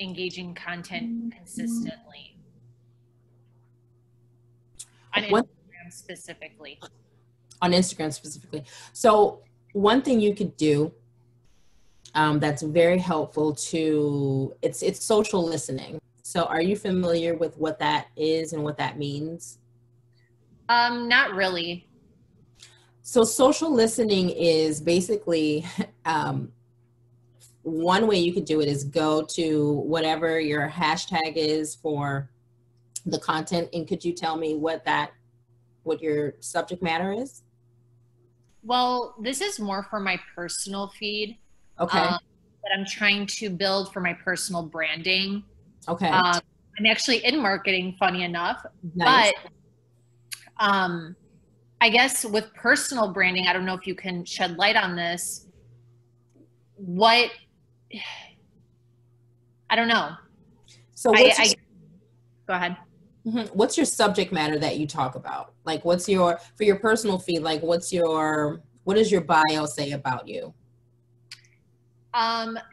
engaging content consistently on Instagram specifically. On Instagram specifically. So one thing you could do that's very helpful it's social listening. So are you familiar with what that is and what that means? Not really. So social listening is basically one way you could do it is go to whatever your hashtag is for the content. And could you tell me what your subject matter is? Well, this is more for my personal feed. Okay. That I'm trying to build for my personal branding. Okay. I'm actually in marketing, funny enough. Nice. But I guess with personal branding, I don't know if you can shed light on this. I don't know. So go ahead. What's your subject matter that you talk about? Like for your personal feed, like what does your bio say about you?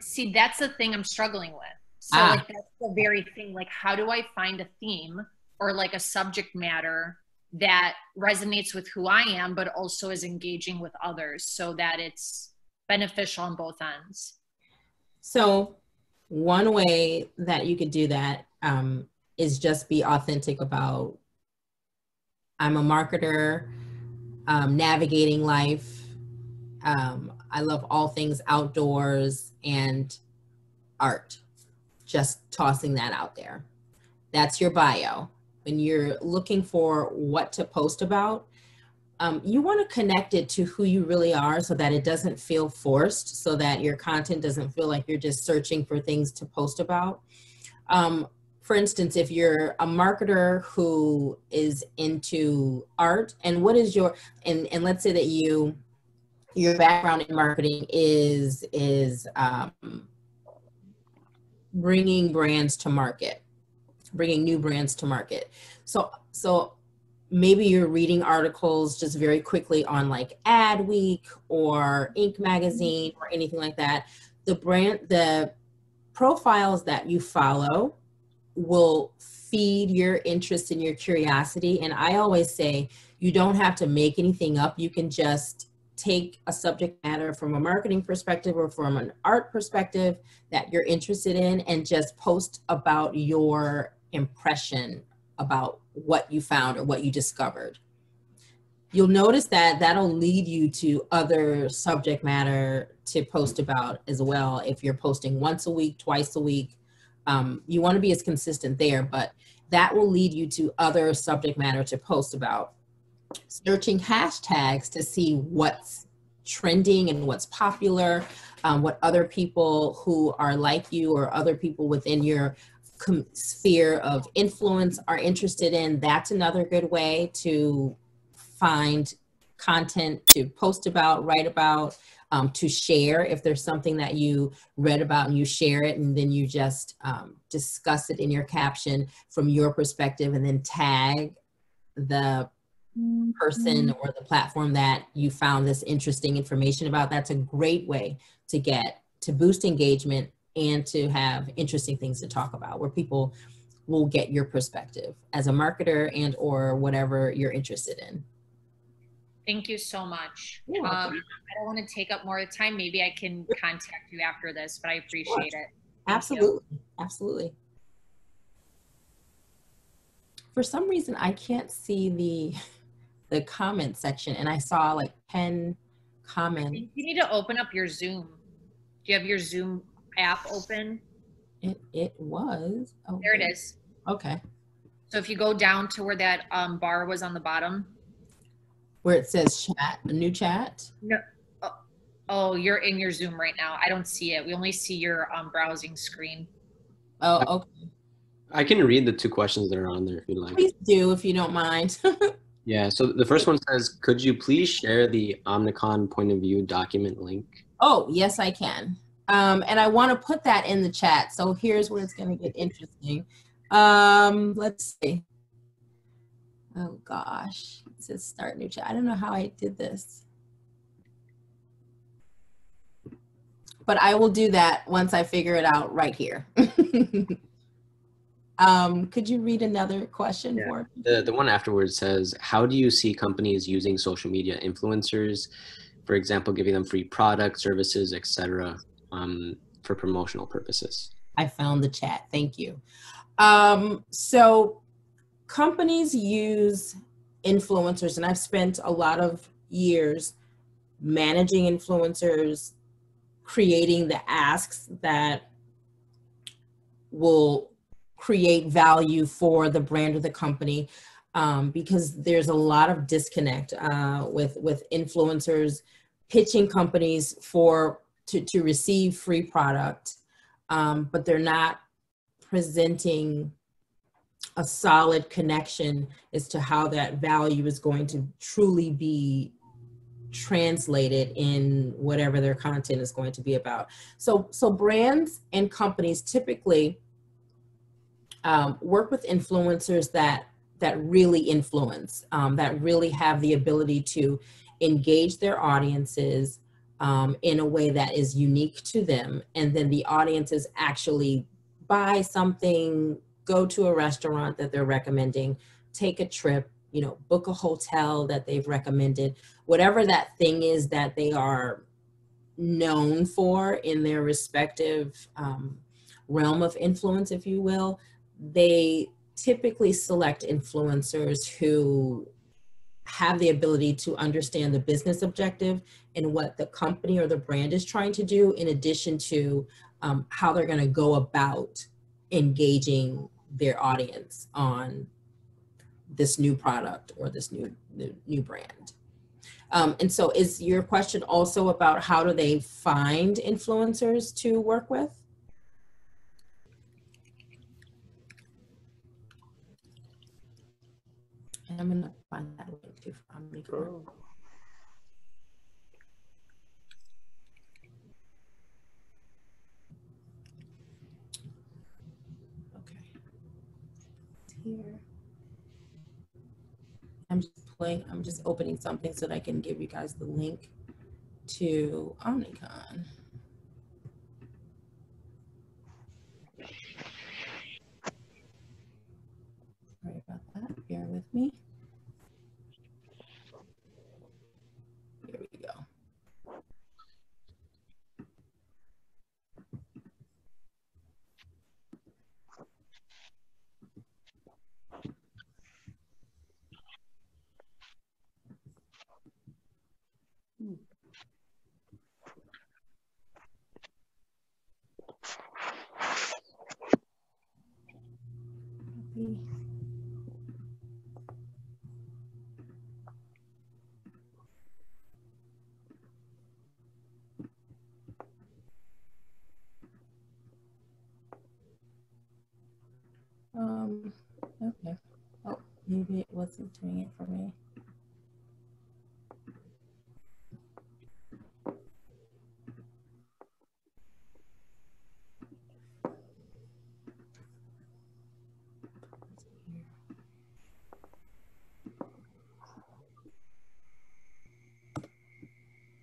See, that's the thing I'm struggling with. So like that's the very thing, like how do I find a theme or like a subject matter that resonates with who I am, but also is engaging with others so that it's beneficial on both ends? So one way that you could do that is just be authentic about, I'm a marketer, navigating life. I love all things outdoors and art. Just tossing that out there. That's your bio. When you're looking for what to post about, you want to connect it to who you really are so that it doesn't feel forced, so that your content doesn't feel like you're just searching for things to post about. For instance, if you're a marketer who is into art, and what is and let's say that your background in marketing is bringing brands to market, bringing new brands to market. So maybe you're reading articles just very quickly on like Adweek or Inc. magazine or anything like that. The profiles that you follow will feed your interest and your curiosity. And I always say, you don't have to make anything up. You can just take a subject matter from a marketing perspective or from an art perspective that you're interested in and just post about your impression about what you found or what you discovered. You'll notice that that'll lead you to other subject matter to post about as well. If you're posting once a week, twice a week, you want to be as consistent there, but that will lead you to other subject matter to post about. Searching hashtags to see what's trending and what's popular, what other people who are like you or other people within your sphere of influence are interested in. That's another good way to find content to post about, write about, to share. If there's something that you read about and you share it, and then you just discuss it in your caption from your perspective, and then tag the person or the platform that you found this interesting information about. That's a great way to boost engagement and to have interesting things to talk about, where people will get your perspective as a marketer and or whatever you're interested in. Thank you so much. I don't want to take up more of the time. Maybe I can contact you after this, but I appreciate it. Absolutely. Absolutely. For some reason, I can't see the comment section, and I saw like 10 comments. You need to open up your Zoom. Do you have your Zoom app open? It was. Oh, there it is. Okay. So if you go down to where that bar was on the bottom. Where it says chat, a new chat? No. Oh, you're in your Zoom right now. I don't see it. We only see your browsing screen. Oh, okay. I can read the two questions that are on there if you'd like. Please do, if you don't mind. Yeah, so the first one says, could you please share the Omnicom point of view document link? Oh, yes, I can. And I want to put that in the chat. So here's where it's going to get interesting. Let's see. Oh, gosh. It says start new chat. I don't know how I did this. But I will do that once I figure it out right here. Could you read another question for me? The one afterwards says, how do you see companies using social media influencers, for example, giving them free products, services, etc., for promotional purposes? I found the chat. Thank you. So companies use influencers, and I've spent a lot of years managing influencers, creating the asks that will create value for the brand or the company, because there's a lot of disconnect with influencers pitching companies to receive free product, but they're not presenting a solid connection as to how that value is going to truly be translated in whatever their content is going to be about. So brands and companies typically work with influencers that really influence, that really have the ability to engage their audiences in a way that is unique to them. And then the audiences actually buy something, go to a restaurant that they're recommending, take a trip, book a hotel that they've recommended, whatever that thing is that they are known for in their respective realm of influence, if you will. They typically select influencers who have the ability to understand the business objective and what the company or the brand is trying to do, in addition to how they're going to go about engaging their audience on this new product or this new brand. And so is your question also about how do they find influencers to work with? And I'm going to find that link too for Omnicom. Okay. It's here. I'm just opening something so that I can give you guys the link to Omnicom. Sorry about that, bear with me. Here we go. Okay. Oh, maybe it wasn't doing it for me.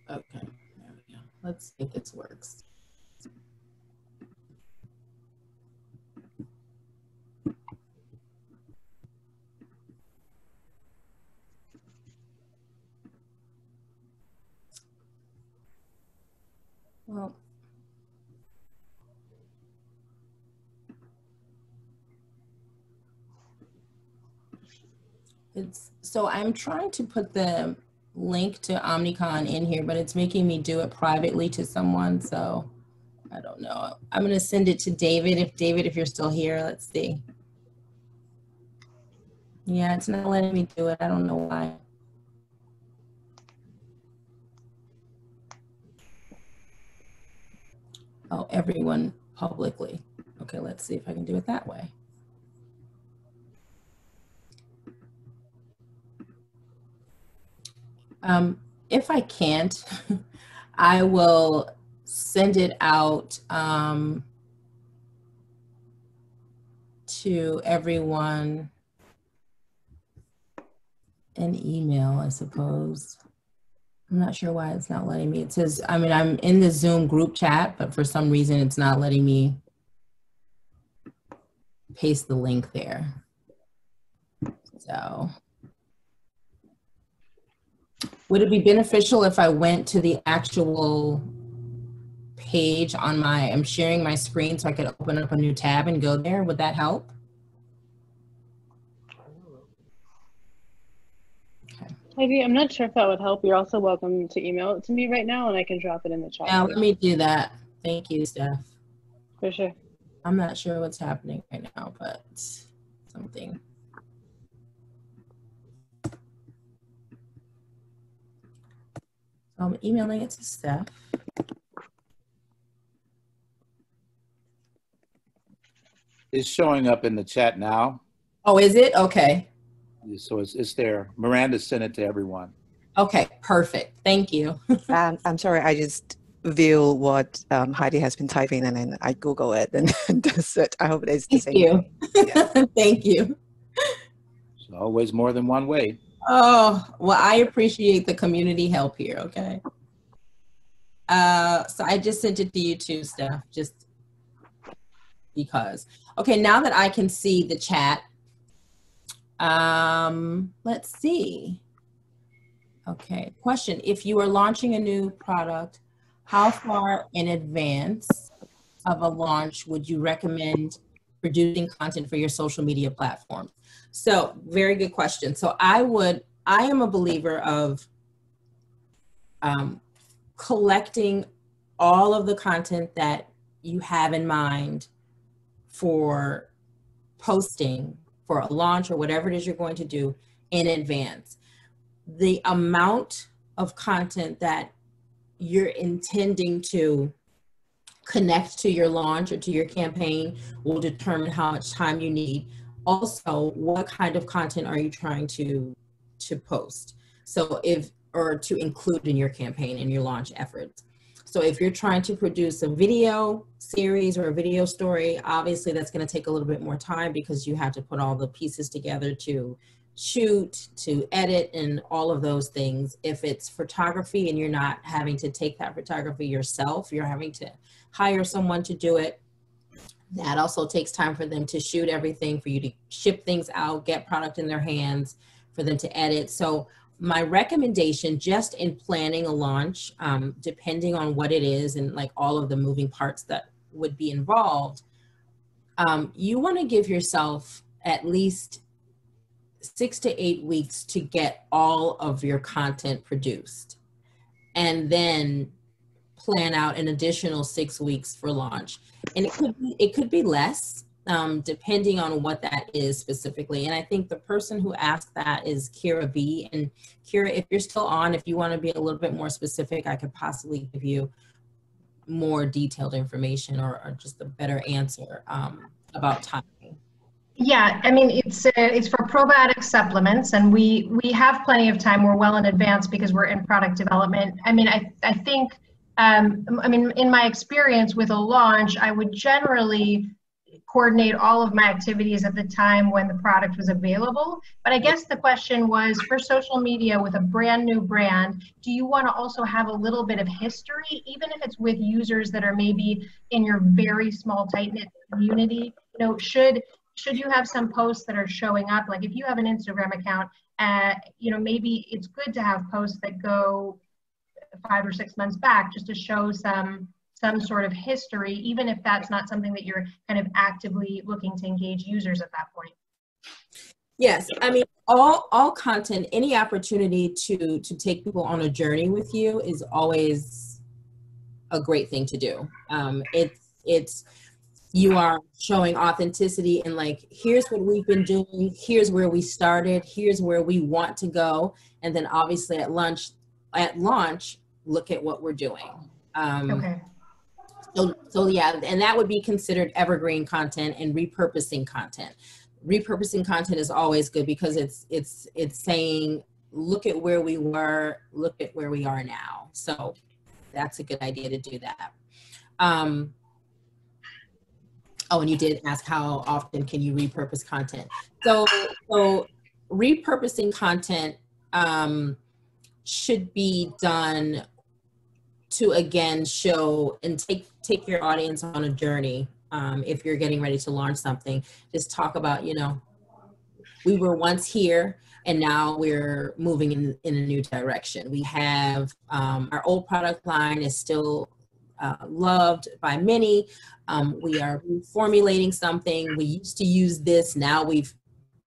Okay, there we go. Let's see if this works. Well, so I'm trying to put the link to Omnicom in here, but it's making me do it privately to someone, so I don't know. I'm going to send it to David. David, if you're still here, let's see. Yeah, it's not letting me do it. I don't know why. Oh, everyone publicly. Okay, let's see if I can do it that way. If I can't, I will send it out to everyone an email, I suppose. I'm not sure why it's not letting me. It says, I mean, I'm in the Zoom group chat, but for some reason it's not letting me paste the link there. So would it be beneficial if I went to the actual page on I'm sharing my screen so I could open up a new tab and go there? Would that help? Okay. Heidi, I'm not sure if that would help. You're also welcome to email it to me right now, and I can drop it in the chat. Yeah, let me do that. Thank you, Steph. For sure. I'm not sure what's happening right now, but something. So I'm emailing it to Steph. It's showing up in the chat now. Oh, is it? Okay. So it's there. Miranda sent it to everyone. Okay, perfect. Thank you. I'm sorry, I just view what Heidi has been typing and then I Google it and that's it. I hope it's the Thank same. you. Yeah. Thank you. There's always more than one way. Oh, well, I appreciate the community help here, okay? So I just sent it to you too, Steph, just because. Okay, now that I can see the chat, let's see. Okay, question. If you are launching a new product, how far in advance of a launch would you recommend producing content for your social media platform? So, very good question. So I am a believer of collecting all of the content that you have in mind for posting for a launch or whatever it is you're going to do in advance. The amount of content that you're intending to connect to your launch or to your campaign will determine how much time you need. Also, what kind of content are you trying to post? So or to include in your campaign, in your launch efforts. So if you're trying to produce a video series or a video story, obviously that's going to take a little bit more time because you have to put all the pieces together to shoot, to edit, and all of those things. If it's photography and you're not having to take that photography yourself, you're having to hire someone to do it. That also takes time for them to shoot everything, for you to ship things out, get product in their hands, for them to edit. So my recommendation, just in planning a launch, depending on what it is and like all of the moving parts that would be involved, you want to give yourself at least 6 to 8 weeks to get all of your content produced, and then plan out an additional 6 weeks for launch. And it could be less, depending on what that is specifically. And I think the person who asked that is Kira B. And Kira, if you're still on, if you want to be a little bit more specific, I could possibly give you more detailed information or just a better answer about timing. Yeah, I mean, it's for probiotic supplements, and we have plenty of time. We're well in advance because we're in product development. I mean, I think, I mean, in my experience with a launch, I would generally coordinate all of my activities at the time when the product was available. But I guess the question was, for social media with a brand new brand, do you want to also have a little bit of history, even if it's with users that are maybe in your very small, tight-knit community? You know, should you have some posts that are showing up? Like if you have an Instagram account, you know, maybe it's good to have posts that go 5 or 6 months back just to show some sort of history, even if that's not something that you're kind of actively looking to engage users at that point. Yes, I mean, all content, any opportunity to take people on a journey with you is always a great thing to do. It's you are showing authenticity and like, here's what we've been doing, here's where we started, here's where we want to go, and then obviously at launch, look at what we're doing. Okay. So yeah, and that would be considered evergreen content and repurposing content. Repurposing content is always good because it's saying, look at where we were, look at where we are now. So that's a good idea to do that. Oh, and you did ask how often can you repurpose content. So repurposing content should be done to, again, show and take your audience on a journey. If you're getting ready to launch something, just talk about, you know, we were once here and now we're moving in a new direction. We have our old product line is still loved by many. We are formulating something. We used to use this. Now we've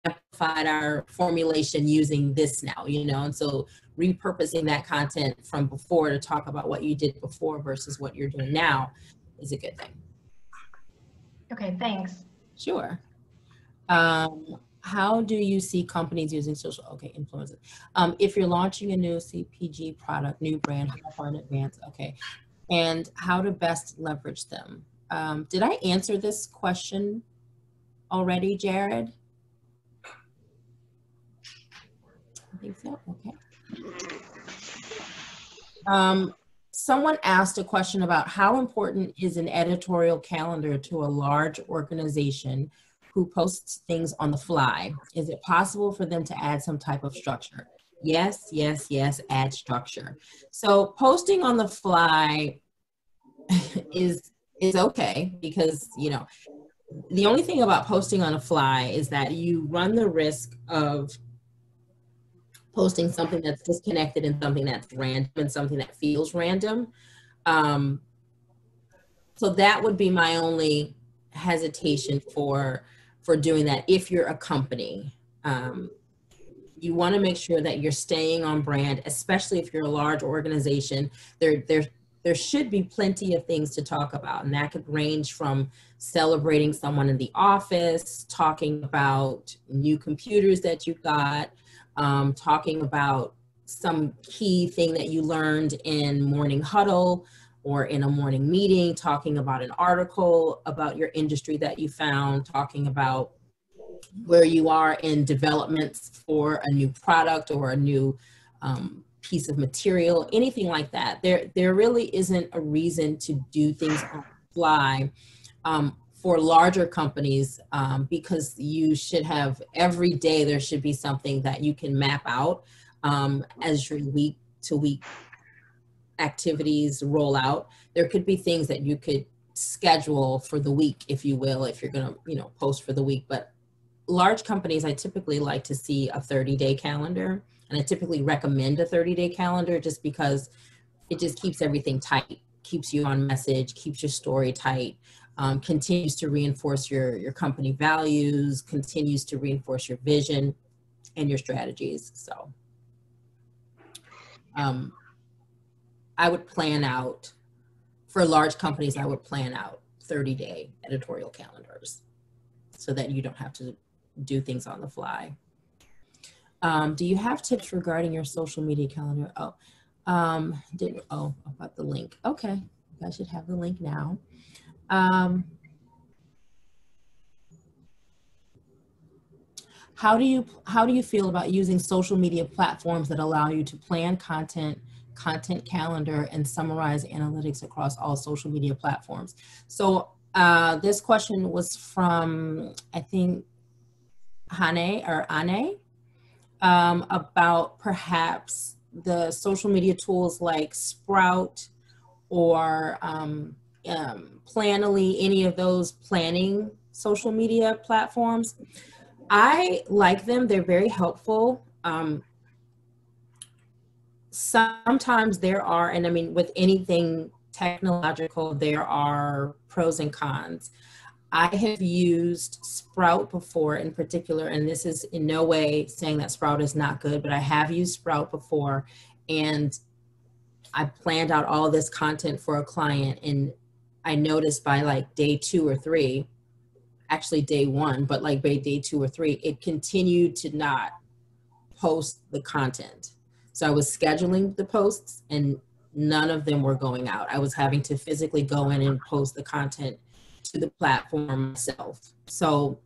amplified our formulation using this now, you know, and so repurposing that content from before to talk about what you did before versus what you're doing now is a good thing. Okay, thanks. Sure. How do you see companies using social, okay, influencers? If you're launching a new CPG product, new brand, how far in advance? Okay. And how to best leverage them. Did I answer this question already, Jared? I think so, okay. Someone asked a question about how important is an editorial calendar to a large organization who posts things on the fly? Is it possible for them to add some type of structure? Yes, yes, yes, add structure. So posting on the fly is okay because, you know, the only thing about posting on a fly is that you run the risk of posting something that's disconnected and something that's random and something that feels random. So that would be my only hesitation for doing that if you're a company. You want to make sure that you're staying on brand, especially if you're a large organization. There should be plenty of things to talk about, and that could range from celebrating someone in the office, talking about new computers that you got, talking about some key thing that you learned in morning huddle or in a morning meeting, talking about an article about your industry that you found, talking about where you are in developments for a new product or a new piece of material, anything like that. There really isn't a reason to do things on the fly for larger companies because you should have every day there should be something that you can map out as your week to week activities roll out. There could be things that you could schedule for the week, if you will, if you're gonna, you know, post for the week. But large companies, I typically like to see a 30-day calendar, and I typically recommend a 30-day calendar just because it just keeps everything tight, keeps you on message, keeps your story tight, continues to reinforce your company values, continues to reinforce your vision and your strategies. So I would plan out, for large companies, I would plan out 30-day editorial calendars so that you don't have to do things on the fly. Do you have tips regarding your social media calendar? About the link. Okay, I should have the link now. How do you feel about using social media platforms that allow you to plan content calendar, and summarize analytics across all social media platforms? So this question was from, I think, Hane about perhaps the social media tools like Sprout or Planoly, any of those planning social media platforms. I like them. They're very helpful. Sometimes there are, and I mean, with anything technological, there are pros and cons. I have used Sprout before in particular, and this is in no way saying that Sprout is not good, but I have used Sprout before, and I planned out all this content for a client, and I noticed by like day 2 or 3, actually day 1, but like by day 2 or 3, it continued to not post the content. So I was scheduling the posts and none of them were going out. I was having to physically go in and post the content to the platform myself. So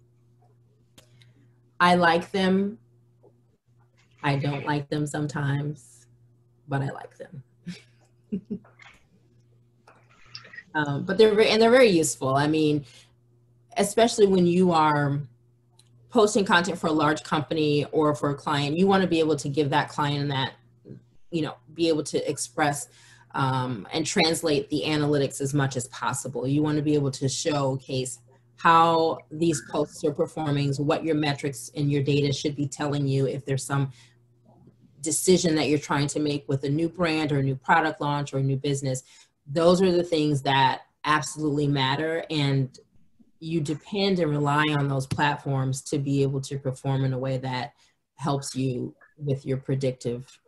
I like them. I don't like them sometimes, but I like them. But they're very useful. I mean, especially when you are posting content for a large company or for a client, you want to be able to give that client that, you know, be able to express and translate the analytics as much as possible. You want to be able to showcase how these posts are performing, what your metrics and your data should be telling you if there's some decision that you're trying to make with a new brand or a new product launch or a new business. Those are the things that absolutely matter. And you depend and rely on those platforms to be able to perform in a way that helps you with your predictive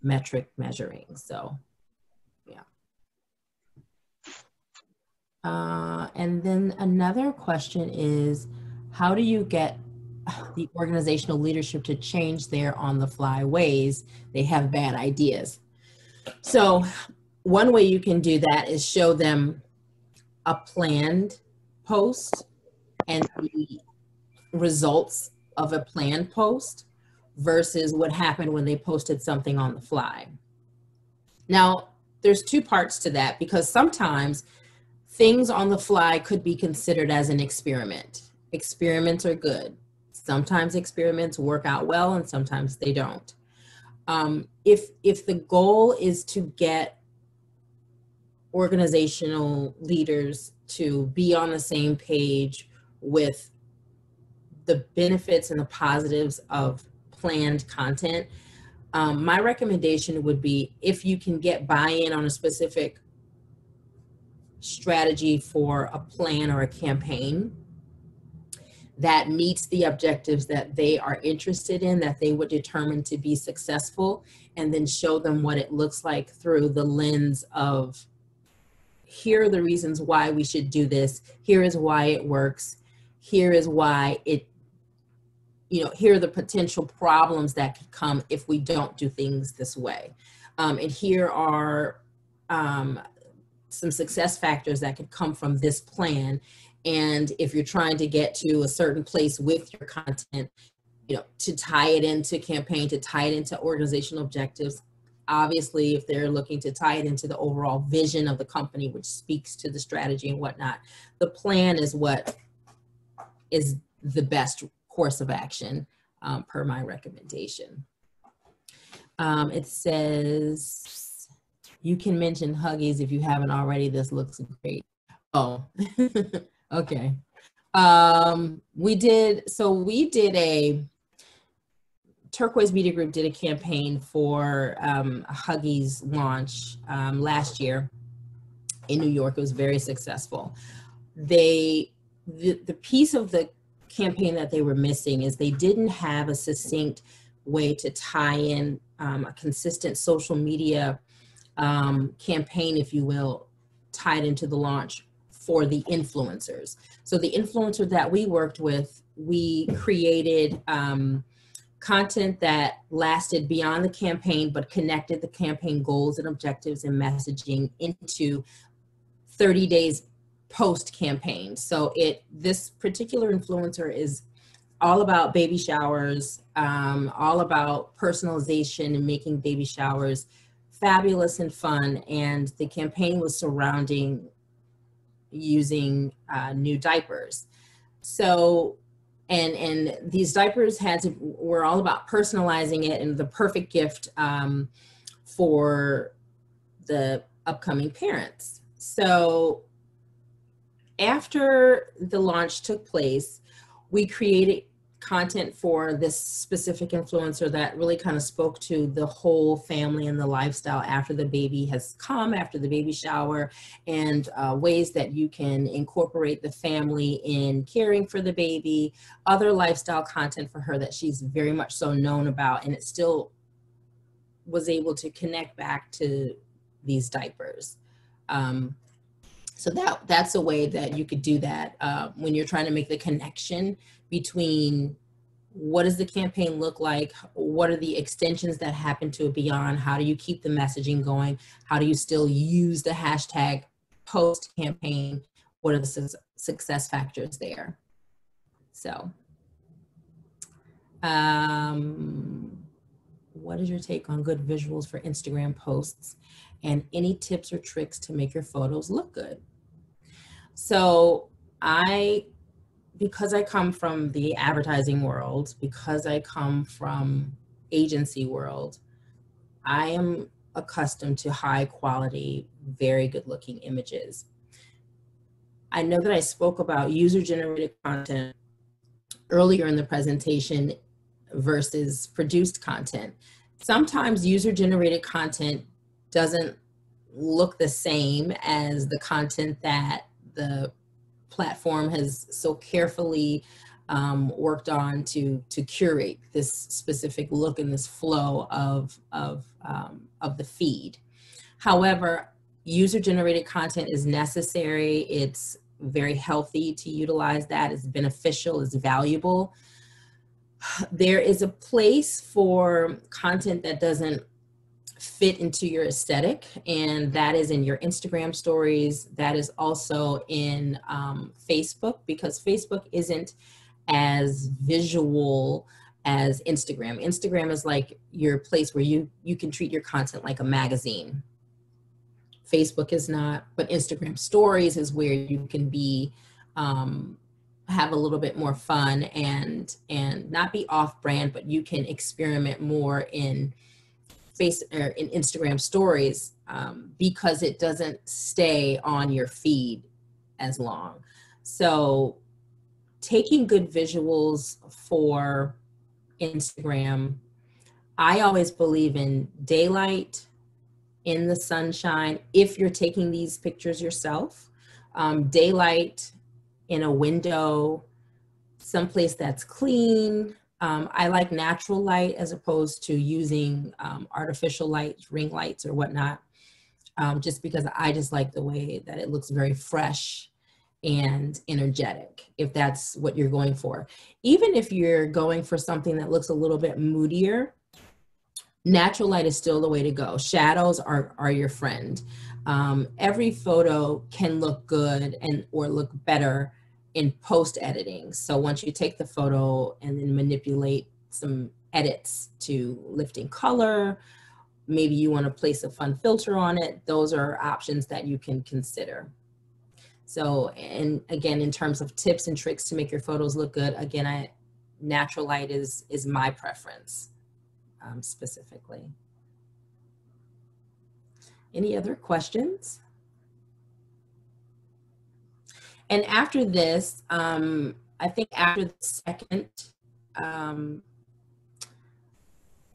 metric measuring. So, yeah. And then another question is, how do you get the organizational leadership to change their on-the-fly ways? They have bad ideas. So one way you can do that is show them a planned post and the results of a planned post versus what happened when they posted something on the fly. Now, there's two parts to that, because sometimes things on the fly could be considered as an experiment. Experiments are good. Sometimes experiments work out well and sometimes they don't. If the goal is to get organizational leaders to be on the same page with the benefits and the positives of planned content, my recommendation would be, if you can get buy-in on a specific strategy for a plan or a campaign that meets the objectives that they are interested in, that they would determine to be successful, and then show them what it looks like through the lens of, here are the reasons why we should do this, here is why it works, here is why it, here are the potential problems that could come if we don't do things this way. And here are some success factors that could come from this plan. And if you're trying to get to a certain place with your content, to tie it into campaign, to tie it into organizational objectives. Obviously, if they're looking to tie it into the overall vision of the company, which speaks to the strategy and whatnot, the plan is what is the best course of action, per my recommendation. It says, you can mention Huggies if you haven't already. This looks great. Oh, okay. Turquoise Media Group did a campaign for Huggies launch last year in New York. It was very successful. The piece of the campaign that they were missing is they didn't have a succinct way to tie in a consistent social media campaign, if you will, tied into the launch for the influencers. So the influencer that we worked with, we created content that lasted beyond the campaign, but connected the campaign goals and objectives and messaging into 30 days post-campaign. So this particular influencer is all about baby showers, all about personalization and making baby showers fabulous and fun. And the campaign was surrounding using new diapers. So, and these diapers were all about personalizing it and the perfect gift for the upcoming parents. So after the launch took place, we created content for this specific influencer that really kind of spoke to the whole family and the lifestyle after the baby has come, after the baby shower, and ways that you can incorporate the family in caring for the baby, other lifestyle content for her that she's very much so known about, and it still was able to connect back to these diapers. So that's a way that you could do that when you're trying to make the connection between what does the campaign look like, what are the extensions that happen to it beyond, how do you keep the messaging going, how do you still use the hashtag post-campaign, what are the success factors there. So what is your take on good visuals for Instagram posts, and any tips or tricks to make your photos look good? So because I come from the advertising world, because I come from agency world, I am accustomed to high quality, very good looking images. I know that I spoke about user generated content earlier in the presentation versus produced content. Sometimes user generated content doesn't look the same as the content that the platform has so carefully worked on to curate this specific look and this flow of the feed. However, user-generated content is necessary. It's very healthy to utilize that. It's beneficial, it's valuable. There is a place for content that doesn't fit into your aesthetic, and that is in your Instagram stories. That is also in Facebook, because Facebook isn't as visual as Instagram. Instagram is like your place where you can treat your content like a magazine. Facebook is not, but Instagram stories is where you can be, have a little bit more fun and not be off brand, but you can experiment more in in Instagram stories because it doesn't stay on your feed as long. So taking good visuals for Instagram, I always believe in daylight, in the sunshine, if you're taking these pictures yourself, daylight in a window, someplace that's clean. I like natural light as opposed to using artificial lights, ring lights or whatnot, just because I just like the way that it looks very fresh and energetic, if that's what you're going for. Even if you're going for something that looks a little bit moodier, natural light is still the way to go. Shadows are your friend. Every photo can look good or look better in post editing. So once you take the photo and then manipulate some edits to lifting color, maybe you want to place a fun filter on it, those are options that you can consider. So, and again, in terms of tips and tricks to make your photos look good, again, natural light is my preference. Specifically. Any other questions? And after this, I think after the second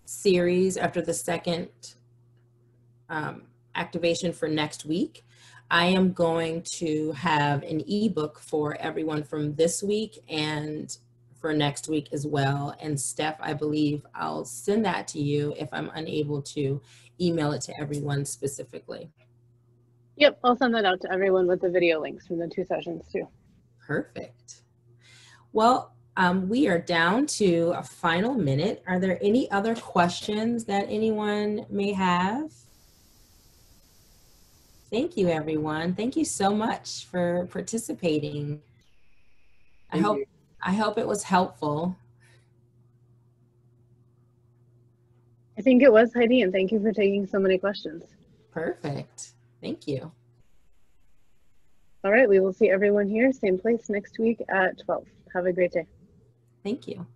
series, after the second activation for next week, I am going to have an ebook for everyone from this week and for next week as well. And Steph, I believe I'll send that to you if I'm unable to email it to everyone specifically. Yep, I'll send that out to everyone with the video links from the 2 sessions too. Perfect. Well, we are down to a final minute. Are there any other questions that anyone may have? Thank you, everyone. Thank you so much for participating. I hope it was helpful. I think it was, Heidi, and thank you for taking so many questions. Perfect. Thank you. All right, we will see everyone here, same place next week at 12. Have a great day. Thank you.